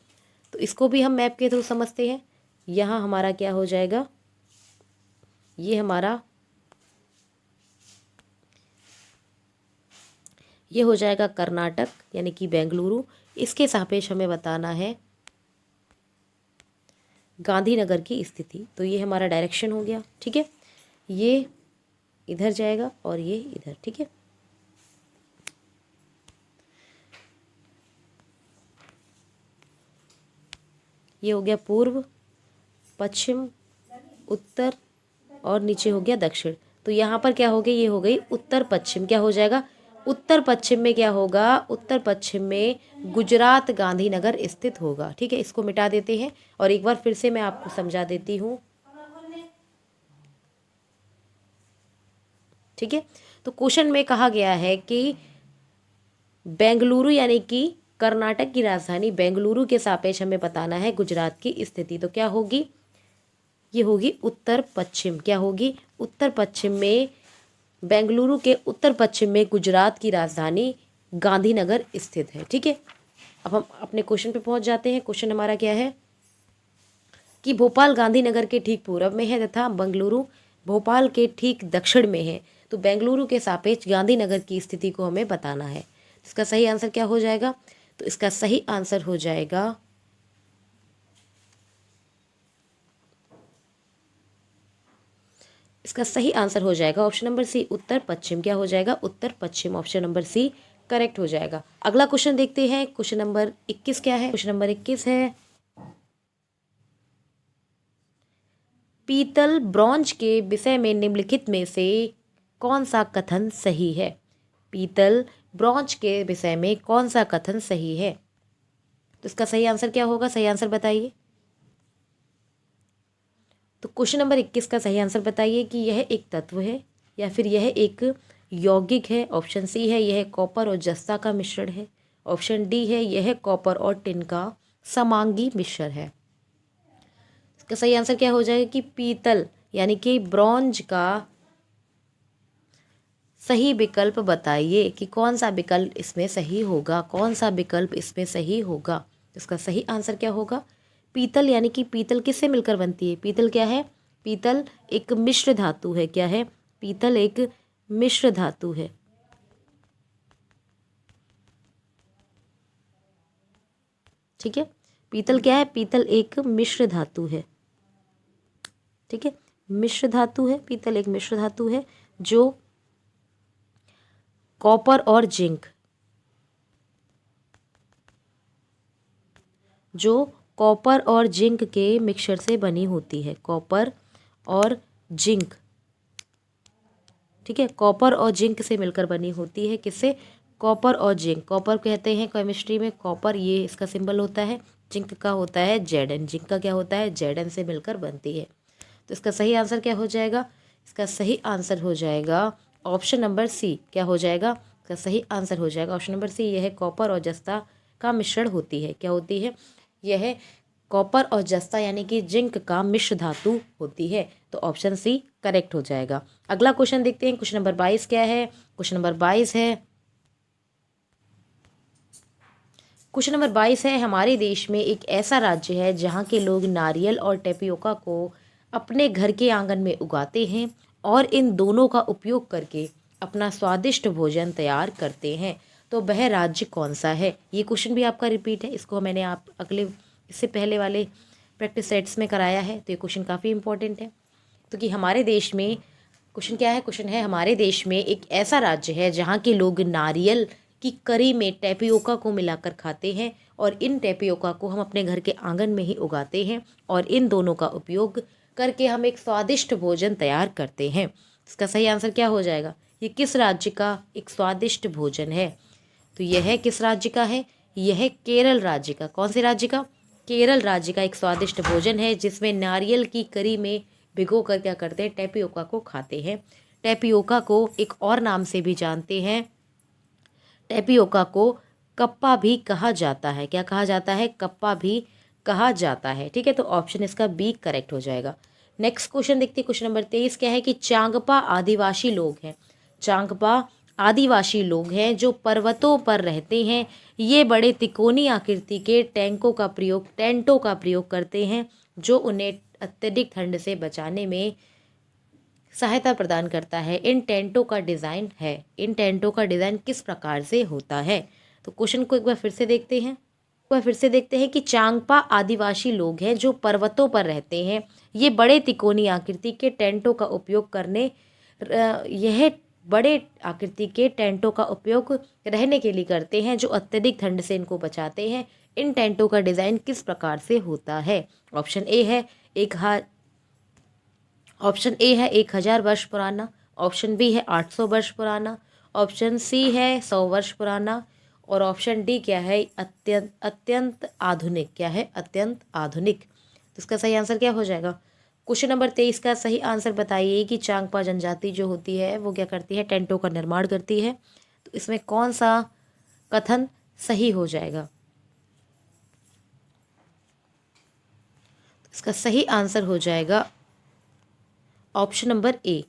तो इसको भी हम मैप के थ्रू समझते हैं। यहाँ हमारा क्या हो जाएगा, ये हो जाएगा कर्नाटक यानी कि बेंगलुरु। इसके सापेक्ष हमें बताना है गांधीनगर की स्थिति। तो ये हमारा डायरेक्शन हो गया। ठीक है, ये इधर जाएगा और ये इधर। ठीक है, ये हो गया पूर्व, पश्चिम, उत्तर और नीचे हो गया दक्षिण। तो यहाँ पर क्या हो गया, ये हो गई उत्तर पश्चिम। क्या हो जाएगा, उत्तर पश्चिम में क्या होगा, उत्तर पश्चिम में गुजरात गांधीनगर स्थित होगा। ठीक है, इसको मिटा देते हैं और एक बार फिर से मैं आपको समझा देती हूँ। ठीक है, तो क्वेश्चन में कहा गया है कि बेंगलुरु यानी कि कर्नाटक की राजधानी बेंगलुरु के सापेक्ष हमें बताना है गुजरात की स्थिति। तो क्या होगी, ये होगी उत्तर पश्चिम। क्या होगी, उत्तर पश्चिम में, बेंगलुरु के उत्तर पश्चिम में गुजरात की राजधानी गांधीनगर स्थित है। ठीक है, अब हम अपने क्वेश्चन पे पहुंच जाते हैं। क्वेश्चन हमारा क्या है कि भोपाल गांधीनगर के ठीक पूर्व में है तथा बेंगलुरु भोपाल के ठीक दक्षिण में है। तो बेंगलुरु के सापेक्ष गांधीनगर की स्थिति को हमें बताना है। इसका सही आंसर क्या हो जाएगा, तो इसका सही आंसर हो जाएगा ऑप्शन नंबर सी, उत्तर पश्चिम। क्या हो जाएगा, उत्तर पश्चिम। ऑप्शन नंबर सी करेक्ट हो जाएगा। अगला क्वेश्चन देखते हैं। क्वेश्चन नंबर 21 क्या है, क्वेश्चन नंबर 21 है पीतल ब्रॉन्ज के विषय में निम्नलिखित में से कौन सा कथन सही है। पीतल ब्रॉन्ज के विषय में कौन सा कथन सही है। तो इसका सही आंसर क्या होगा, सही आंसर बताइए। तो क्वेश्चन नंबर 21 का सही आंसर बताइए कि यह एक तत्व है या फिर यह एक यौगिक है। ऑप्शन सी है यह कॉपर और जस्ता का मिश्रण है। ऑप्शन डी है यह कॉपर और टिन का समांगी मिश्रण है। इसका सही आंसर क्या हो जाएगा कि पीतल यानी कि ब्रॉन्ज का सही विकल्प बताइए कि कौन सा विकल्प इसमें सही होगा, कौन सा विकल्प इसमें सही होगा। इसका सही आंसर क्या होगा, पीतल यानी कि पीतल किससे मिलकर बनती है। पीतल क्या है, पीतल एक मिश्र धातु है। क्या है, पीतल एक मिश्र धातु है। ठीक है, पीतल क्या है, पीतल एक मिश्र धातु है। ठीक है, मिश्र धातु है, पीतल एक मिश्र धातु है जो कॉपर और जिंक, के मिक्सचर से बनी होती है। कॉपर और जिंक, ठीक है, कॉपर और जिंक से मिलकर बनी होती है। किससे, कॉपर और जिंक। कॉपर कहते हैं केमिस्ट्री में कॉपर, ये इसका सिंबल होता है। जिंक का होता है Zn, जिंक का क्या होता है, Zn से मिलकर बनती है। तो इसका सही आंसर क्या हो जाएगा, इसका सही आंसर हो जाएगा ऑप्शन नंबर सी। क्या हो जाएगा, इसका सही आंसर हो जाएगा ऑप्शन नंबर सी। यह कॉपर और जस्ता का मिश्रण होती है। क्या होती है, यह कॉपर और जस्ता यानी कि जिंक का मिश्र धातु होती है। तो ऑप्शन सी करेक्ट हो जाएगा। अगला क्वेश्चन देखते हैं। क्वेश्चन नंबर 22 क्या है, क्वेश्चन नंबर 22 है हमारे देश में एक ऐसा राज्य है जहाँ के लोग नारियल और टेपियोका को अपने घर के आंगन में उगाते हैं और इन दोनों का उपयोग करके अपना स्वादिष्ट भोजन तैयार करते हैं। तो वह राज्य कौन सा है। ये क्वेश्चन भी आपका रिपीट है, इसको मैंने आप इससे पहले वाले प्रैक्टिस सेट्स में कराया है, तो ये क्वेश्चन काफ़ी इंपॉर्टेंट है। तो कि हमारे देश में क्वेश्चन क्या है, क्वेश्चन है हमारे देश में एक ऐसा राज्य है जहाँ के लोग नारियल की करी में टेपियोका को मिलाकर खाते हैं, और इन टेपियोका को हम अपने घर के आंगन में ही उगाते हैं, और इन दोनों का उपयोग करके हम एक स्वादिष्ट भोजन तैयार करते हैं। इसका सही आंसर क्या हो जाएगा, ये किस राज्य का एक स्वादिष्ट भोजन है। तो यह किस राज्य का है, यह केरल राज्य का। कौन से राज्य का, केरल राज्य का एक स्वादिष्ट भोजन है जिसमें नारियल की करी में भिगो कर क्या करते हैं, टेपियोका को खाते हैं। टेपियोका को एक और नाम से भी जानते हैं, टेपियोका को कप्पा भी कहा जाता है। क्या कहा जाता है, कप्पा भी कहा जाता है। ठीक है, तो ऑप्शन इसका बी करेक्ट हो जाएगा। नेक्स्ट क्वेश्चन देखते हैं, क्वेश्चन नंबर 23 क्या है कि चांगपा आदिवासी लोग हैं, चांगपा आदिवासी लोग हैं जो पर्वतों पर रहते हैं। ये बड़े तिकोनी आकृति के टेंटों का प्रयोग करते हैं जो उन्हें अत्यधिक ठंड से बचाने में सहायता प्रदान करता है। इन टेंटों का डिज़ाइन किस प्रकार से होता है। तो क्वेश्चन को एक बार फिर से देखते हैं कि चांगपा आदिवासी लोग हैं जो पर्वतों पर रहते हैं। ये बड़े तिकोनी आकृति के टेंटों का उपयोग रहने के लिए करते हैं जो अत्यधिक ठंड से इनको बचाते हैं। इन टेंटों का डिज़ाइन किस प्रकार से होता है। ऑप्शन ए है 1000 वर्ष पुराना, ऑप्शन बी है 800 वर्ष पुराना, ऑप्शन सी है 100 वर्ष पुराना, और ऑप्शन डी क्या है, अत्यंत आधुनिक। क्या है, अत्यंत आधुनिक। तो इसका सही आंसर क्या हो जाएगा। क्वेश्चन नंबर 23 का सही आंसर बताइए कि चांगपा जनजाति जो होती है वो क्या करती है, टेंटों का निर्माण करती है। तो इसमें कौन सा कथन सही हो जाएगा। तो इसका सही आंसर हो जाएगा ऑप्शन नंबर ए,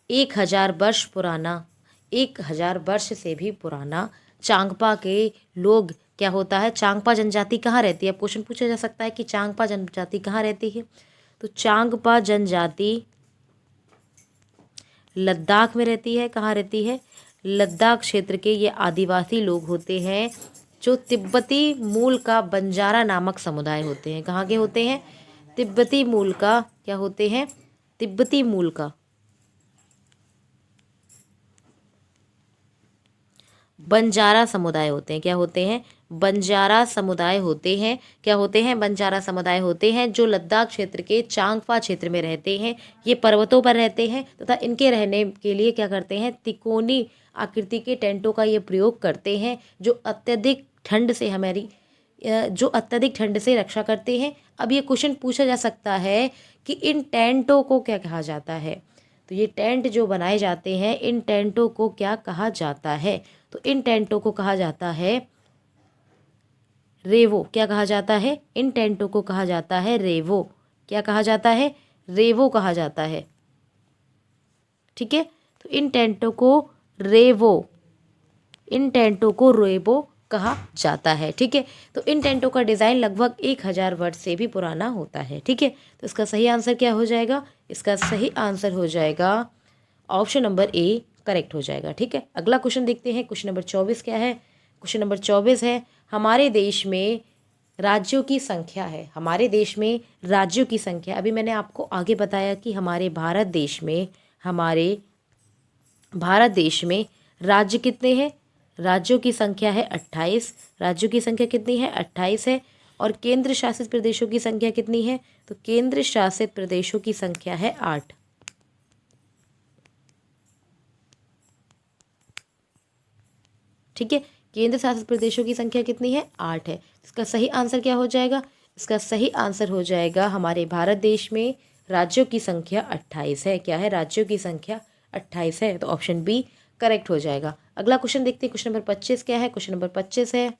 1000 वर्ष पुराना, 1000 वर्ष से भी पुराना चांगपा के लोग क्या होता है। चांगपा जनजाति कहाँ रहती है, क्वेश्चन पूछा जा सकता है कि चांगपा जनजाति कहाँ रहती है। तो चांगपा जनजाति लद्दाख में रहती है। कहाँ रहती है, लद्दाख क्षेत्र के ये आदिवासी लोग होते हैं जो तिब्बती मूल का बंजारा नामक समुदाय होते हैं। कहाँ के होते हैं, तिब्बती मूल का क्या होते हैं, तिब्बती मूल का बंजारा समुदाय होते हैं। क्या होते हैं, बंजारा समुदाय होते हैं। क्या होते हैं, बंजारा समुदाय होते हैं जो लद्दाख क्षेत्र के चांगपा क्षेत्र में रहते हैं। ये पर्वतों पर रहते हैं तथा इनके रहने के लिए क्या करते हैं, तिकोनी आकृति के टेंटों का ये प्रयोग करते हैं जो अत्यधिक ठंड से रक्षा करते हैं। अब ये क्वेश्चन पूछा जा सकता है कि इन टेंटों को क्या कहा जाता है। तो ये टेंट जो बनाए जाते हैं, इन टेंटों को क्या कहा जाता है। तो इन टेंटों को कहा जाता है रेवो। क्या कहा जाता है, इन टेंटों को कहा जाता है रेवो। क्या कहा जाता है, रेवो कहा जाता है। ठीक है, तो इन टेंटों को रेवो कहा जाता है। ठीक है, तो इन टेंटों का डिज़ाइन लगभग 1000 वर्ष से भी पुराना होता है। ठीक है, तो इसका सही आंसर क्या हो जाएगा, इसका सही आंसर हो जाएगा ऑप्शन नंबर ए करेक्ट हो जाएगा। ठीक है, अगला क्वेश्चन देखते हैं। क्वेश्चन नंबर 24 क्या है, क्वेश्चन नंबर 24 है हमारे देश में राज्यों की संख्या है। हमारे देश में राज्यों की संख्या, अभी मैंने आपको आगे बताया कि हमारे भारत देश में राज्य कितने हैं, राज्यों की संख्या है 28। राज्यों की संख्या कितनी है, 28 है। और केंद्र शासित प्रदेशों की संख्या कितनी है, तो केंद्र शासित प्रदेशों की संख्या है 8। ठीक है, केंद्र शासित प्रदेशों की संख्या कितनी है, 8 है। इसका सही आंसर क्या हो जाएगा, इसका सही आंसर हो जाएगा हमारे भारत देश में राज्यों की संख्या 28 है। क्या है, राज्यों की संख्या 28 है, तो ऑप्शन बी करेक्ट हो जाएगा। अगला क्वेश्चन देखते हैं, क्वेश्चन नंबर 25 क्या है। क्वेश्चन नंबर 25 है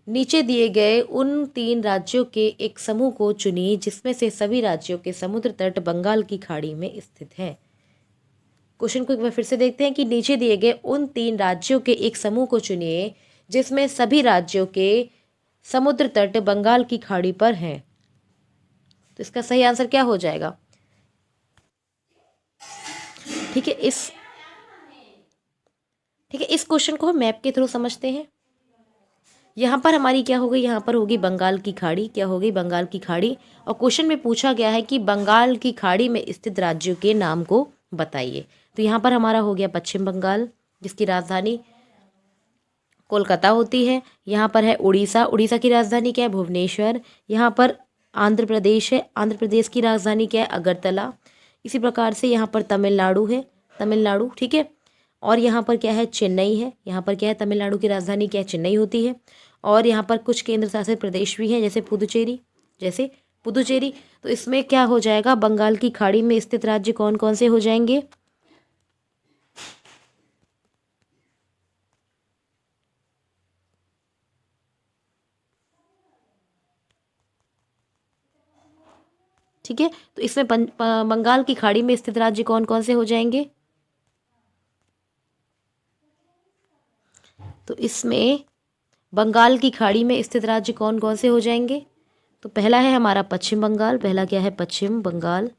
नीचे दिए गए उन 3 राज्यों के एक समूह को चुनिए जिसमें से सभी राज्यों के समुद्र तट बंगाल की खाड़ी में स्थित है। क्वेश्चन को एक बार फिर से देखते हैं कि नीचे दिए गए उन 3 राज्यों के एक समूह को चुनिए जिसमें सभी राज्यों के समुद्र तट बंगाल की खाड़ी पर हैं। तो इसका सही आंसर क्या हो जाएगा। ठीक ठीक है, इस क्वेश्चन को हम मैप के थ्रू समझते हैं। यहाँ पर हमारी क्या हो गई, यहाँ पर होगी बंगाल की खाड़ी। क्या होगी, बंगाल की खाड़ी। और क्वेश्चन में पूछा गया है कि बंगाल की खाड़ी में स्थित राज्यों के नाम को बताइए। तो यहाँ पर हमारा हो गया पश्चिम बंगाल, जिसकी राजधानी कोलकाता होती है। यहाँ पर है उड़ीसा, उड़ीसा की राजधानी क्या है, भुवनेश्वर। यहाँ पर आंध्र प्रदेश है, आंध्र प्रदेश की राजधानी क्या है, अगरतला। इसी प्रकार से यहाँ पर तमिलनाडु है, तमिलनाडु, ठीक है। और यहाँ पर क्या है, चेन्नई है। यहाँ पर क्या है, तमिलनाडु की राजधानी क्या है, चेन्नई होती है। और यहाँ पर कुछ केंद्र शासित प्रदेश भी हैं, जैसे पुदुचेरी, जैसे पुदुचेरी। तो इसमें क्या हो जाएगा, बंगाल की खाड़ी में स्थित राज्य कौन कौन से हो जाएंगे। ठीक है, तो इसमें बंगाल की खाड़ी में स्थित राज्य कौन कौन से हो जाएंगे। तो इसमें बंगाल की खाड़ी में स्थित राज्य कौन कौन से हो जाएंगे। तो पहला है हमारा पश्चिम बंगाल, पहला क्या है, पश्चिम बंगाल,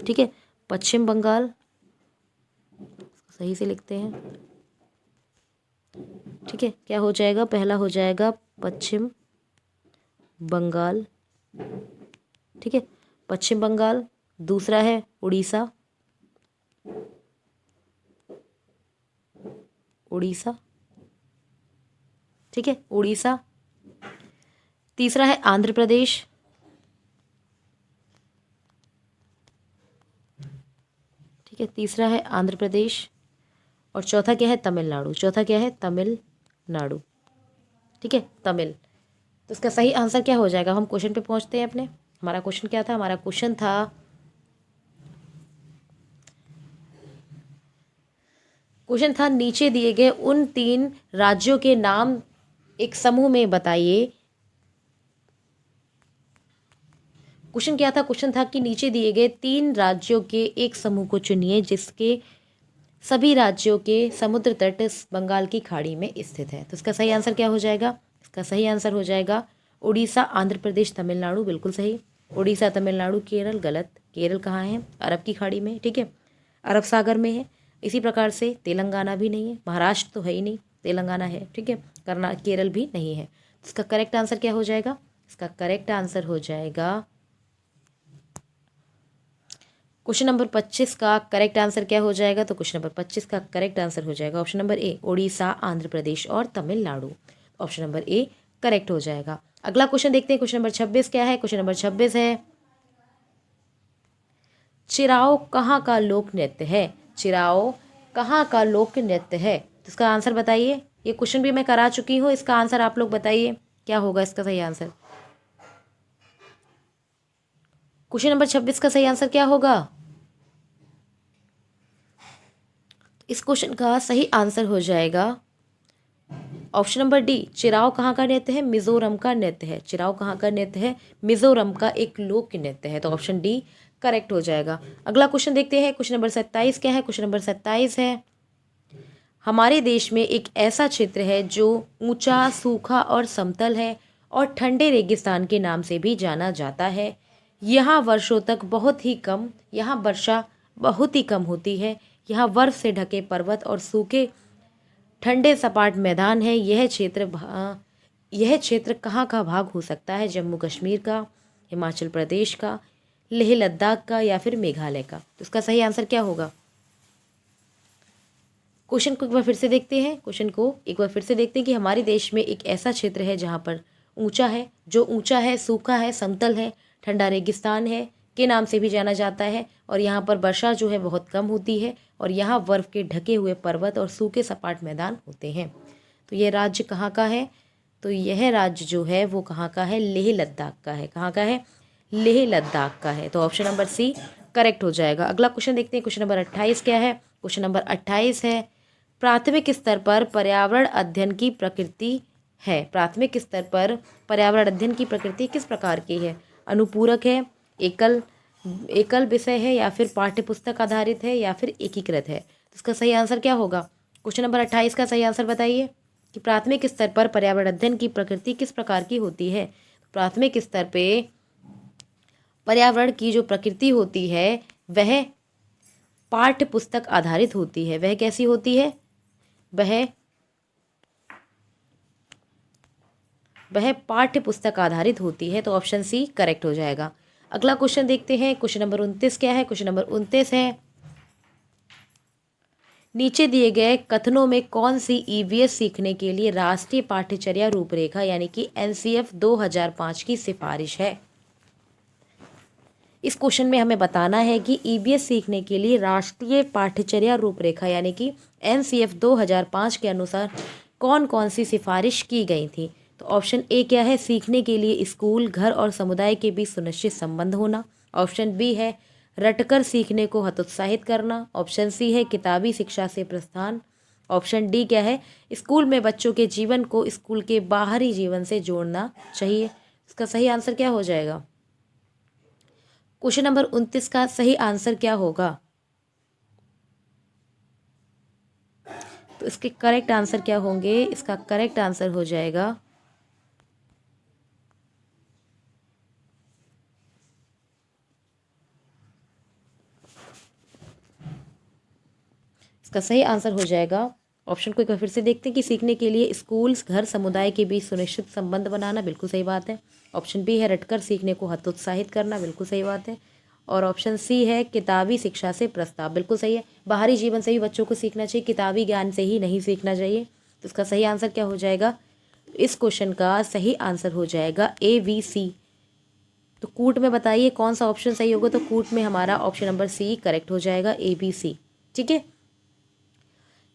ठीक है, पश्चिम बंगाल, सही से लिखते हैं, ठीक है। क्या हो जाएगा, पहला हो जाएगा पश्चिम बंगाल, ठीक है, पश्चिम बंगाल। दूसरा है उड़ीसा, उड़ीसा, ठीक है, उड़ीसा। तीसरा है आंध्र प्रदेश, ठीक है, तीसरा है आंध्र प्रदेश। और चौथा क्या है, तमिलनाडु, चौथा क्या है, तमिलनाडु, ठीक है, तमिल। तो इसका सही आंसर क्या हो जाएगा, हम क्वेश्चन पे पहुंचते हैं अपने। हमारा क्वेश्चन क्या था, हमारा क्वेश्चन था नीचे दिए गए उन 3 राज्यों के नाम एक समूह में बताइए। क्वेश्चन क्या था, क्वेश्चन था कि नीचे दिए गए 3 राज्यों के एक समूह को चुनिए जिसके सभी राज्यों के समुद्र तट बंगाल की खाड़ी में स्थित है। तो इसका सही आंसर क्या हो जाएगा, इसका सही आंसर हो जाएगा उड़ीसा, आंध्र प्रदेश, तमिलनाडु, बिल्कुल सही। उड़ीसा, तमिलनाडु, केरल, गलत। केरल कहाँ है, अरब की खाड़ी में, ठीक है, अरब सागर में है। इसी प्रकार से तेलंगाना भी नहीं है, महाराष्ट्र तो है ही नहीं, तेलंगाना है, ठीक है, केरल भी नहीं है। इसका करेक्ट आंसर क्या हो जाएगा, इसका करेक्ट आंसर हो जाएगा क्वेश्चन नंबर 25 का करेक्ट आंसर क्या हो जाएगा। तो क्वेश्चन नंबर 25 का करेक्ट आंसर हो जाएगा option number A, Orissa, Andhra Pradesh और Tamil Nadu. Option number A correct हो जाएगा। अगला क्वेश्चन देखते हैं, क्वेश्चन नंबर 26 क्या है। क्वेश्चन नंबर 26 है, चिराओ कहाँ का लोक नृत्य है। चिराओ कहाँ का लोक नृत्य है, तो इसका आंसर बताइए। ये क्वेश्चन भी मैं करा चुकी हूँ, इसका आंसर आप लोग बताइए क्या होगा इसका सही आंसर। क्वेश्चन नंबर 26 का सही आंसर क्या होगा। इस क्वेश्चन का सही आंसर हो जाएगा ऑप्शन नंबर डी, चिराओ कहाँ का नृत्य है, मिजोरम का नृत्य है। चिराओ कहाँ का नृत्य है, मिजोरम का एक लोक नृत्य है। तो ऑप्शन डी करेक्ट हो जाएगा। अगला क्वेश्चन देखते हैं, क्वेश्चन नंबर 27 क्या है। क्वेश्चन नंबर 27 है, हमारे देश में एक ऐसा क्षेत्र है जो ऊंचा, सूखा और समतल है और ठंडे रेगिस्तान के नाम से भी जाना जाता है। यहाँ वर्षों तक बहुत ही कम, यहाँ वर्षा बहुत ही कम होती है। यहाँ बर्फ से ढके पर्वत और सूखे ठंडे सपाट मैदान है। यह क्षेत्र कहाँ का भाग हो सकता है, जम्मू कश्मीर का, हिमाचल प्रदेश का, लेह लद्दाख का या फिर मेघालय का। तो इसका सही आंसर क्या होगा। क्वेश्चन को एक बार फिर से देखते हैं, क्वेश्चन को एक बार फिर से देखते हैं कि हमारे देश में एक ऐसा क्षेत्र है जहाँ पर ऊंचा है, जो ऊंचा है, सूखा है, समतल है, ठंडा रेगिस्तान है के नाम से भी जाना जाता है। और यहाँ पर वर्षा जो है बहुत कम होती है और यहाँ बर्फ़ के ढके हुए पर्वत और सूखे सपाट मैदान होते हैं। तो ये राज्य कहाँ का है, तो यह राज्य जो है वो कहाँ का है, लेह लद्दाख का है। कहाँ का है, लेह लद्दाख का है। तो ऑप्शन नंबर सी करेक्ट हो जाएगा। अगला क्वेश्चन देखते हैं, क्वेश्चन नंबर 28 क्या है। क्वेश्चन नंबर 28 है, प्राथमिक स्तर पर पर्यावरण अध्ययन की प्रकृति है। प्राथमिक स्तर पर पर्यावरण अध्ययन की प्रकृति किस प्रकार की है, अनुपूरक है, एकल विषय है या फिर पाठ्यपुस्तक आधारित है या फिर एकीकृत है। तो इसका सही आंसर क्या होगा। क्वेश्चन नंबर 28 का सही आंसर बताइए कि प्राथमिक स्तर पर पर्यावरण अध्ययन की प्रकृति किस प्रकार की होती है। प्राथमिक स्तर पे पर्यावरण की जो प्रकृति होती है वह पाठ्य पुस्तक आधारित होती है। वह कैसी होती है, वह वह पाठ्य पुस्तक आधारित होती है, तो ऑप्शन सी करेक्ट हो जाएगा। अगला क्वेश्चन देखते हैं। क्वेश्चन नंबर 29 क्या है? क्वेश्चन नंबर 29 है, नीचे दिए गए कथनों में कौन सी ईवीएस सीखने के लिए राष्ट्रीय पाठ्यचर्या रूपरेखा यानी कि एनसीएफ 2005 की सिफारिश है? इस क्वेश्चन में हमें बताना है कि ईवीएस सीखने के लिए राष्ट्रीय पाठ्यचर्या रूपरेखा यानी कि एनसीएफ 2005 के अनुसार कौन कौन सी सिफारिश की गई थी? तो ऑप्शन ए क्या है? सीखने के लिए स्कूल, घर और समुदाय के बीच सुनिश्चित संबंध होना। ऑप्शन बी है रटकर सीखने को हतोत्साहित करना। ऑप्शन सी है किताबी शिक्षा से प्रस्थान। ऑप्शन डी क्या है? स्कूल में बच्चों के जीवन को स्कूल के बाहरी जीवन से जोड़ना चाहिए। इसका सही आंसर क्या हो जाएगा? क्वेश्चन नंबर 29 का सही आंसर क्या होगा? तो इसके करेक्ट आंसर क्या होंगे? इसका करेक्ट आंसर हो जाएगा इसका सही आंसर हो जाएगा ऑप्शन को एक बार फिर से देखते हैं कि सीखने के लिए स्कूल्स, घर, समुदाय के बीच सुनिश्चित संबंध बनाना, बिल्कुल सही बात है। ऑप्शन बी है रटकर सीखने को हतोत्साहित करना, बिल्कुल सही बात है। और ऑप्शन सी है किताबी शिक्षा से प्रस्ताव, बिल्कुल सही है। बाहरी जीवन से भी बच्चों को सीखना चाहिए, किताबी ज्ञान से ही नहीं सीखना चाहिए। तो इसका सही आंसर क्या हो जाएगा? इस क्वेश्चन का सही आंसर हो जाएगा ABC। तो कूट में बताइए कौन सा ऑप्शन सही होगा? तो कूट में हमारा ऑप्शन नंबर सी करेक्ट हो जाएगा, ABC। ठीक है,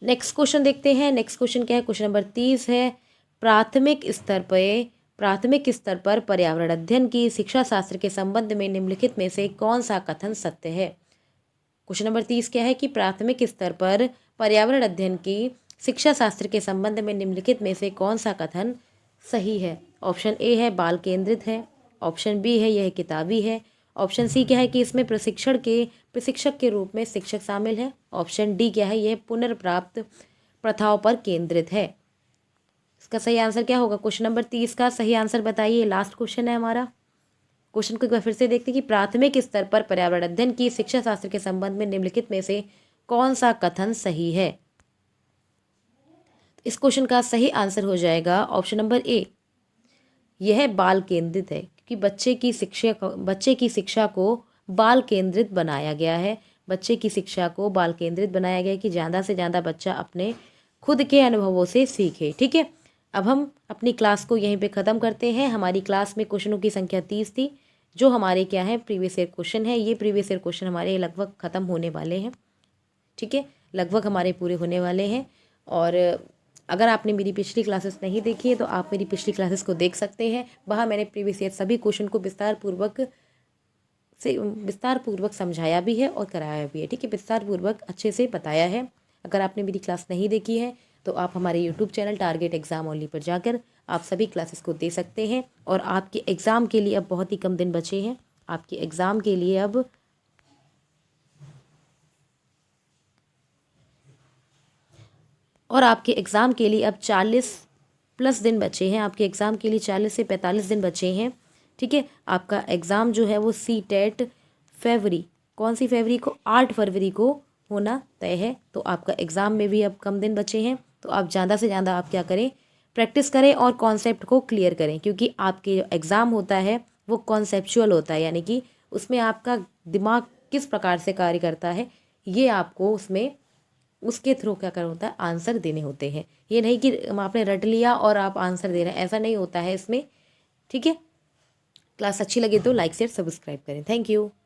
नेक्स्ट क्वेश्चन देखते हैं। नेक्स्ट क्वेश्चन क्या है? क्वेश्चन नंबर 30 है, प्राथमिक स्तर पर पर्यावरण अध्ययन की शिक्षा शास्त्र के संबंध में निम्नलिखित में से कौन सा कथन सत्य है? क्वेश्चन नंबर 30 क्या है कि प्राथमिक स्तर पर पर्यावरण अध्ययन की शिक्षा शास्त्र के संबंध में निम्नलिखित में से कौन सा कथन सही है? ऑप्शन ए है बाल केंद्रित है। ऑप्शन बी है यह किताबी है। ऑप्शन सी क्या है कि इसमें प्रशिक्षक के रूप में शिक्षक शामिल है। ऑप्शन डी क्या है? यह पुनर्प्राप्त प्रथाओं पर केंद्रित है। इसका सही आंसर क्या होगा? क्वेश्चन नंबर 30 का सही आंसर बताइए। लास्ट क्वेश्चन है हमारा। क्वेश्चन को एक बार फिर से देखते हैं कि प्राथमिक स्तर पर पर्यावरण अध्ययन की शिक्षा शास्त्र के संबंध में निम्नलिखित में से कौन सा कथन सही है? इस क्वेश्चन का सही आंसर हो जाएगा ऑप्शन नंबर ए, यह बाल केंद्रित है, क्योंकि बच्चे की शिक्षा को बाल केंद्रित बनाया गया है। बच्चे की शिक्षा को बाल केंद्रित बनाया गया है कि ज़्यादा से ज़्यादा बच्चा अपने खुद के अनुभवों से सीखे। ठीक है, अब हम अपनी क्लास को यहीं पे ख़त्म करते हैं। हमारी क्लास में क्वेश्चनों की संख्या 30 थी, जो हमारे क्या है प्रीवियस ईयर क्वेश्चन है। ये प्रीवियस ईयर क्वेश्चन हमारे लगभग ख़त्म होने वाले हैं। ठीक है, लगभग हमारे पूरे होने वाले हैं। और अगर आपने मेरी पिछली क्लासेस नहीं देखी है तो आप मेरी पिछली क्लासेस को देख सकते हैं। वहाँ मैंने प्रीवियस ईयर सभी क्वेश्चन को विस्तार पूर्वक समझाया भी है और कराया भी है। ठीक है, विस्तार पूर्वक अच्छे से बताया है। अगर आपने मेरी क्लास नहीं देखी है तो आप हमारे YouTube channel target exam only पर जाकर आप सभी क्लासेस को दे सकते हैं। और आपके एग्ज़ाम के लिए अब बहुत ही कम दिन बचे हैं। आपके एग्ज़ाम के लिए अब आपके एग्ज़ाम के लिए अब 40+ दिन बचे हैं। आपके एग्ज़ाम के लिए 40 से 45 दिन बचे हैं। ठीक है, आपका एग्ज़ाम जो है वो CTET कौन सी फरवरी को? 8 फरवरी को होना तय है। तो आपका एग्ज़ाम में भी अब कम दिन बचे हैं। तो आप ज़्यादा से ज़्यादा आप क्या करें, प्रैक्टिस करें और कॉन्सेप्ट को क्लियर करें, क्योंकि आपके जो एग्ज़ाम होता है वो कॉन्सेप्चुअल होता है, यानी कि उसमें आपका दिमाग किस प्रकार से कार्य करता है ये आपको उसके थ्रू क्या करना होता है, आंसर देने होते हैं। ये नहीं कि आपने रट लिया और आप आंसर दे रहे हैं, ऐसा नहीं होता है इसमें। ठीक है, क्लास अच्छी लगी तो लाइक शेयर सब्सक्राइब करें। Thank you.